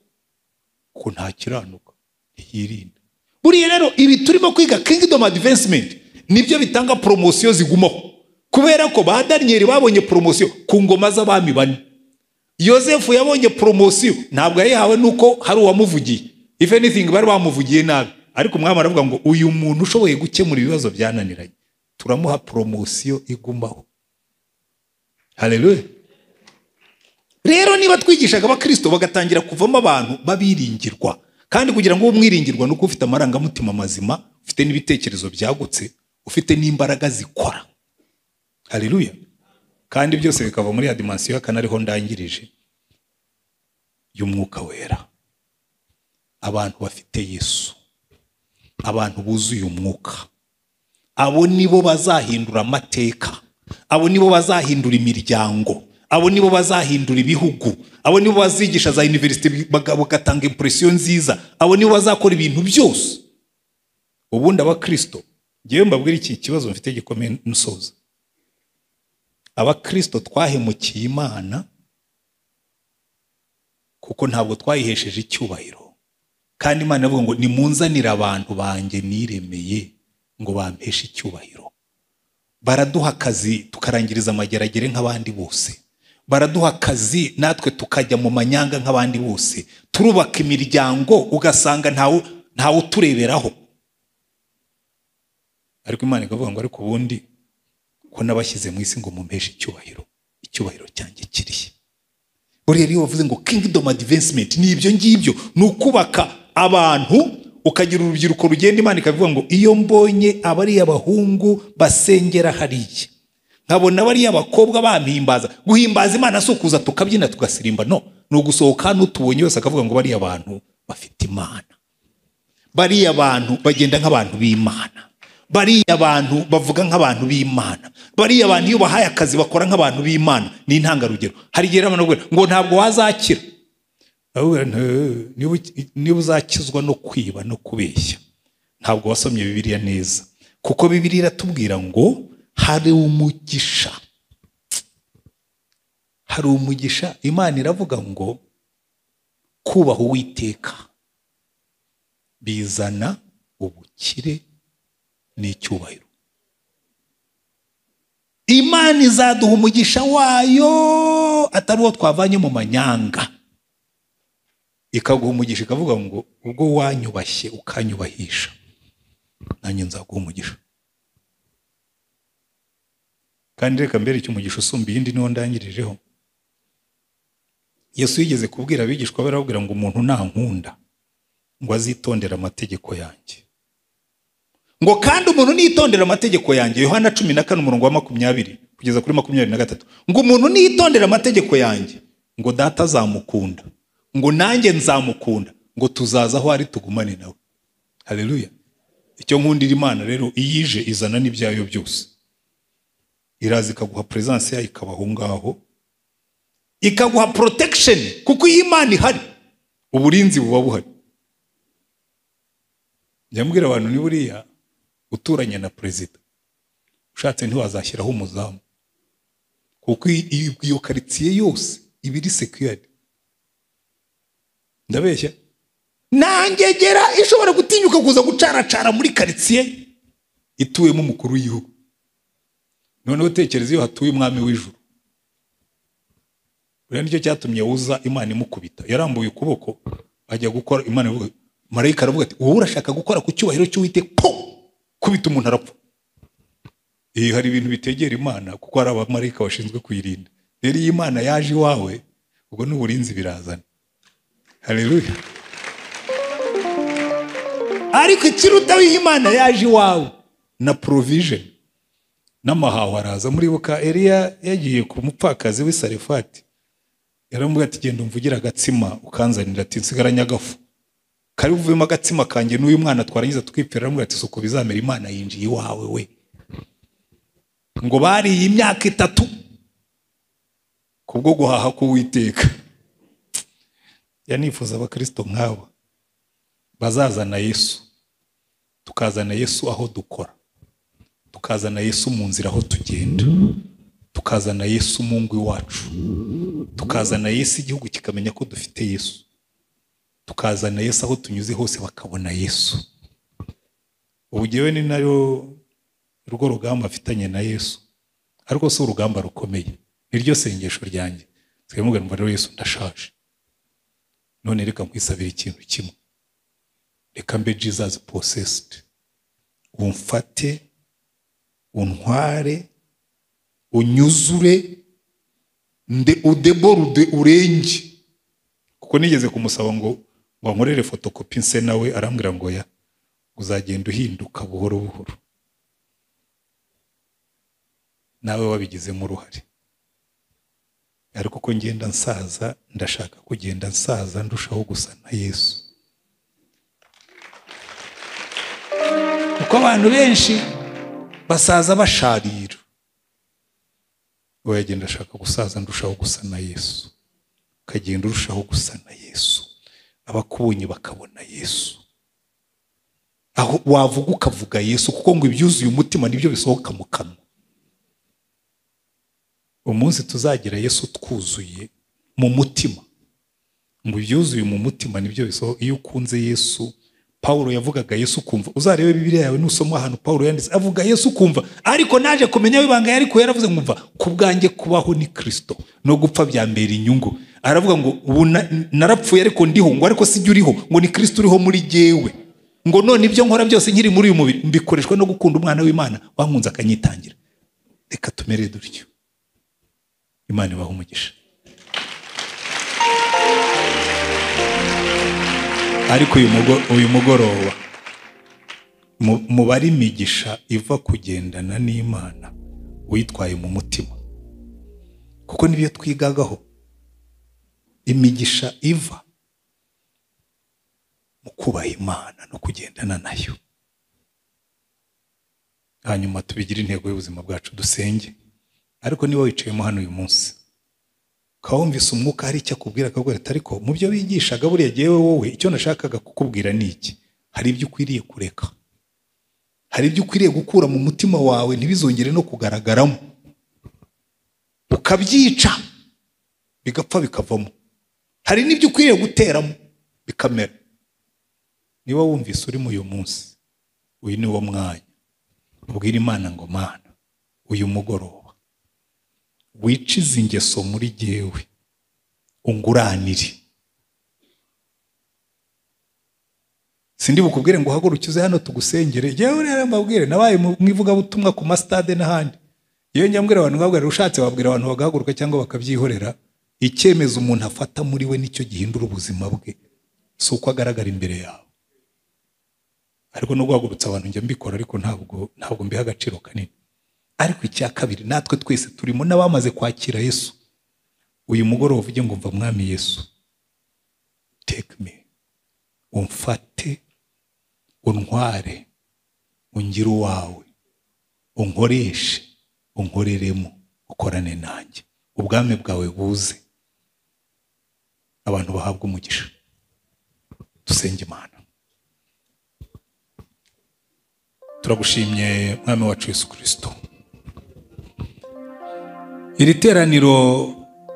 kuko ntakiranuka, ntiyirinda. Buriya rero ibi turimo kwiga kingdom advancement nibyo bitanga promotion zigumaho, kubera ko ba Daniel babonye promotion ku ngoma z'abami bane. Yosefu yabonye promotion ntabwo yayihawe nuko hari uwamuvugiye, if anything bari bamuvugiye nabi, ariko umwami aravuga ngo uyu muntu ushoboye gukemura ibibazo byananiranye turamuha promotion igumaho. Haleluya. Rero niba twigishaga abakristo bagatangira kuvamo abantu babiringirwa, kandi kugira ngo umwiringirwa nuko ufite amarangamutima mazima, ufite n'ibitekerezo byagutse, ufite n'imbaraga zikora. Haleluya. Kandi byose bikava muri ya dimension y'akanariho ndangirije y'umwuka wera. Abantu bafite Yesu, abantu buzuye umwuka, abo nibo bazahindura amateka, abo nibo bazahindura imiryango, abo nibo bazahindura ibihugu, abo nibo bazigisha za university bagatanga impression nziza, abo nibo bazakora ibintu byose. Ubundi abakristo ngiye mbabwira iki kibazo mfite gikomeye nusoza. Abakristo twahemukiye Imana kuko ntabwo twayihesheje icyubahiro, kandi Imana ivuga ngo nimunzanira abantu banjye niremeye ngo bampeshe icyubahiro. Baraduha akazi tukarangiriza amageragere nk'abandi bose, baraduha akazi natwe tukajya mu manyanga nk'abandi bose, turubaka imiryango ugasanga ntawe utureberaho. Ariko Imana ikavuga ngo ariko ubundi ko nabashyize mu isi ngo mumpeshe icyubahiro, icyubahiro cyanjye kirihe. Buriya rero bavuze ngo kingdom advancement ni ibyo ngibyo, ni ukubaka abantu, ukagira urubyiruko rugenda. Imana ikavuga ngo iyo mbonye abari abahungu basengera hariya, nkabona bari abakobwa bampimbaza. Guhimbaza Imana si ukuza tukabyina tugasirimba, no, ni ugusohoka n'utubonye wese akavuga ngo bari abantu bafite Imana, bari abantu bagenda nk'abantu b'Imana, bari abantu bavuga nk'abantu b'Imana, bari abantu iyo bahaye akazi bakora nk'abantu b'Imana. Ni intangarugero. Hari igihe abantu ngo ntabwo wazakira, niba uzakizwa no kwiba no kubeshya ntabwo wasomye Bibiliya neza, kuko Bibiliya iratubwira ngo hari umugisha, hari umugisha. Imana iravuga ngo kubaha Uwiteka bizana ubukire n'icyubahiro. Imana izaduha umugisha wayo atari uwo twavanye mu manyanga, ikaguha umugisha ikavuga ngo ubwo wanyubashye ukanyubahisha nanjye nzaguha umugisha. Kandi reka mbere cy'umugisha usumba iyindi niwo ndangirijeho. Yesu yigeze kubwira abigishwa be, arababwira ngo umuntu nankunda ngo azitondera amategeko yanjye, ngo kandi umuntu nitondera amategeko yanjye. Yohana 14:20 kugeza kuri 23, ngo umuntu nitondera amategeko yanjye ngo data azamukunda, ngo nanjye nzamukunda, ngo tuzaza aho ari tugumane nawe. Haleluya. Icyo nkundira Imana rero iyije izana n'ibyayo byose, iraza ikaguha presence yayo ikabaho ngaho, ikaguha protection, kuko iyi Imana ihari uburinzi buba buhari. Njyambwira abantu ni buriya uturanye na president ushatse ntiwazashyiraho umuzamu, kuko iyo quartier yose ibiri secured. Ndabeshya? Nangegera ishobora gutinyuka kuza gucaracara muri quartier ituyemo umukuru w'igihugu. None utekereza iyo hatuye umwami w'ijuru. Buriya nicyo cyatumye uza Imana imukubita, yarambuye ukuboko ajya gukora. Imana ivuga, marayika aravuga ati wowe urashaka gukora ku cyubahiro cy'Uwiteka, kubita umuntu arapfa. Hari ibintu bitegera Imana kuko hari abamarayika bashinzwe kuyirinda. Rero iyo Imana yaje iwawe ubwo n'uburinzi birazana. Haleluya. Ariko ikiruta Imana yaje iwawe na provision n'amahawa araza. Muribuka Eliya yagiye ku mupfakazi w'i Sarefati, yaramubwira ati genda umvugira agatsima ukanzanira, ati nsigaranya agafu kari buvuyemo agatsima kanjye n'uyu mwana twarangiza twipfira. Aramubwira ati suko bizamera, Imana yinjiye iwawe we. Ngo bariye imyaka 3 kubwo guhaha k'Uwiteka. Yanifuza abakristo nk'abo bazazana Yesu, tukazana Yesu aho dukora, tukazana Yesu mu nzira aho tugenda, tukazana Yesu mu ngo iwacu, tukazana Yesu igihugu kikamenya ko dufite Yesu, tukazana Yesu aho tunyuze hose bakabona Yesu. Ubu jewe ni nayo urwo rugamba afitanye na Yesu, ariko so urugamba rukomeye. Niryo sengesho ryanjye. Twemubwira ngo rero Yesu ndashaje, none reka nkwisabira ikintu kimwe, reka mbe Jesus possessed, umfate untware unyuzure udeborude urenge. Kuko nigeze kumusaba ngo nkorere photocopy nse nawe, arambwira ngo ya uzagenda uhinduka buhoro buhoro, nawe wabigizemo uruhare. Ariko ko ngenda nsaza, ndashaka kugenda nsaza ndushaho gusa na Yesu. Kuko abantu benshi basaza basharira, wagenda ashaka gusaza ndushaho gusa na Yesu, ukagenda urushaho gusa na Yesu, abakubonye bakabona Yesu, aho wavuga ukavuga Yesu, kuko ngo ibyuzuye umutima nibyo bisohoka mu kanwa. Umunsi tuzagira Yesu twuzuye mu mutima, ngo ibyuzuye mu mutima nibyo bisohoka. Iyo ukunze Yesu, Paulo yavugaga Yesu kumva. Uzarebe Bibiliya yawe nusoma ahantu Paulo yanditse avuga Yesu kumva, ariko naje kumenya ibanga yariko yaravuze ngumva kubwanjye kubaho ni Kristo, no gupfa byambera inyungu. Aravuga ngo ubu narapfuye ariko ndiho, ngo ariko sijye uriho, ngo ni Kristo uriho muri jewe, ngo none ibyo nkora byose nkiri muri uyu mubiri mbikoreshwa no gukunda umwana w'Imana wankunze akanyitangira. Reka tumere dutyo. Imana ibahe umugisha. Ariko uyu mugoroba mubari imigisha iva kugendana n'Imana witwaye mu mutima, kuko nibyo twigagaho. Imigisha iva mu kubaha Imana no kugendana nayo. Hanyuma tubigira intego y'ubuzima bwacu, dusenge. Ariko niba wicayemo hano uyu munsi kawumvise umwuka hari icyo akubwira, akabwira ati ariko mu byo bigishaga buriya jewe wowe icyo nashakaga kukubwira ni iki. Hari ibyo ukwiriye kureka, hari ibyo ukwiriye gukura mu mutima wawe ntibizongere no kugaragaramo, ukabyica bigapfa bikavamo. Hari n'ibyo ukwiriye guteramo bikamera. Niba wumvise uri mu uyu munsi, uyu ni wo mwanya ubwira Imana ngo Mana, uyu mugoroba wicize ingeso muri jewe, unguranire. Sindi bukubwire ngo hagurukize hano tugusengere. Jewe rero mbabwire nabaye mwivuga butumwa ku mastade n'ahandi. Iyo njyambwira abantu ngabwira ushatse wabwira abantu bagahaguruka cyangwa bakabyihorera. Icyemezo umuntu afata muri we nicyo gihindura ubuzima bwe, si uko agaragara imbere yawe. Ariko no guhagurutsa abantu njye mbikora, ariko ntabwo mbiha agaciro kanini. Ariko icya kabiri, natwe twese turimo n'abamaze kwakira Yesu. Uyu mugoroba uvuge ngo mva Mwami Yesu, take me, umfate untware, ungire uwawe, unkoreshe, unkoreremo, ukorane nanjye, ubwami bwawe buze, abantu bahabwa umugisha. Dusenge Imana. Turagushimye Mwami wacu Yesu Kristo. Iri teraniro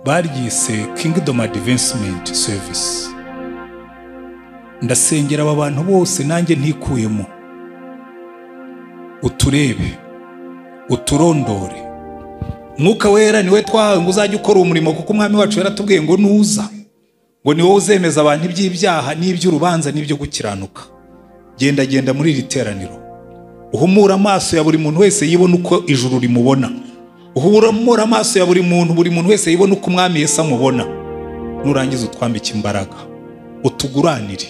baryise Kingdom Advancement Service. Ndasengera aba bantu bose nanjye ntikuyemo, uturebe, uturondore. Mwuka wera niwe twahawe ngo uzajye ukora umurimo, kuko Umwami wacu yaratubwiye ngo nuza, ngo ni wowe uzemeza abantu iby'ibyaha n'iby'urubanza n'ibyo gukiranuka. Genda muri iri teraniro, uhumura amaso ya buri muntu wese yibona uko ijuru rimubona, uhumura amaso ya buri muntu wese yibona uko umwami Yesu amubona. Nurangiza utwambike imbaraga, utuguranire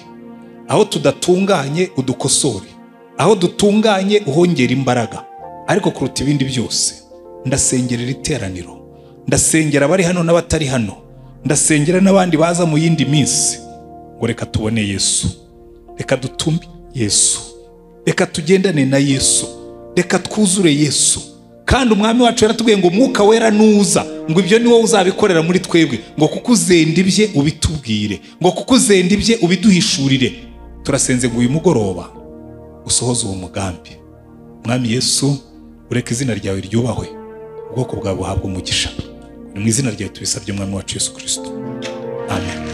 aho tudatunganye, udukosore aho dutunganye, uhongera imbaraga. Ariko kuruta ibindi byose ndasengerera iteraniro, ndasengera abari hano n'abatari hano, ndasengera n'abandi baza mu yindi minsi, ngo reka tubone Yesu, reka dutumbe Yesu, reka tugendane na Yesu, reka twuzure Yesu. Kandi umwami wacu yaratubwiye ngo Mwuka Wera nuza, ngo ibyo ni wowe uzabikorera muri twebwe, ngo kuko uzenda ibye ubitubwire, ngo kuko uzenda ibye ubiduhishurire. Turasenze ngo uyu mugoroba usohoze uwo mugambi. Mwami Yesu, ureke izina ryawe ryubahwe, ubwoko bwawe buhabwe umugisha. Ni mu izina ryawe tubisabye, Mwami wacu Yesu Kristo, amen.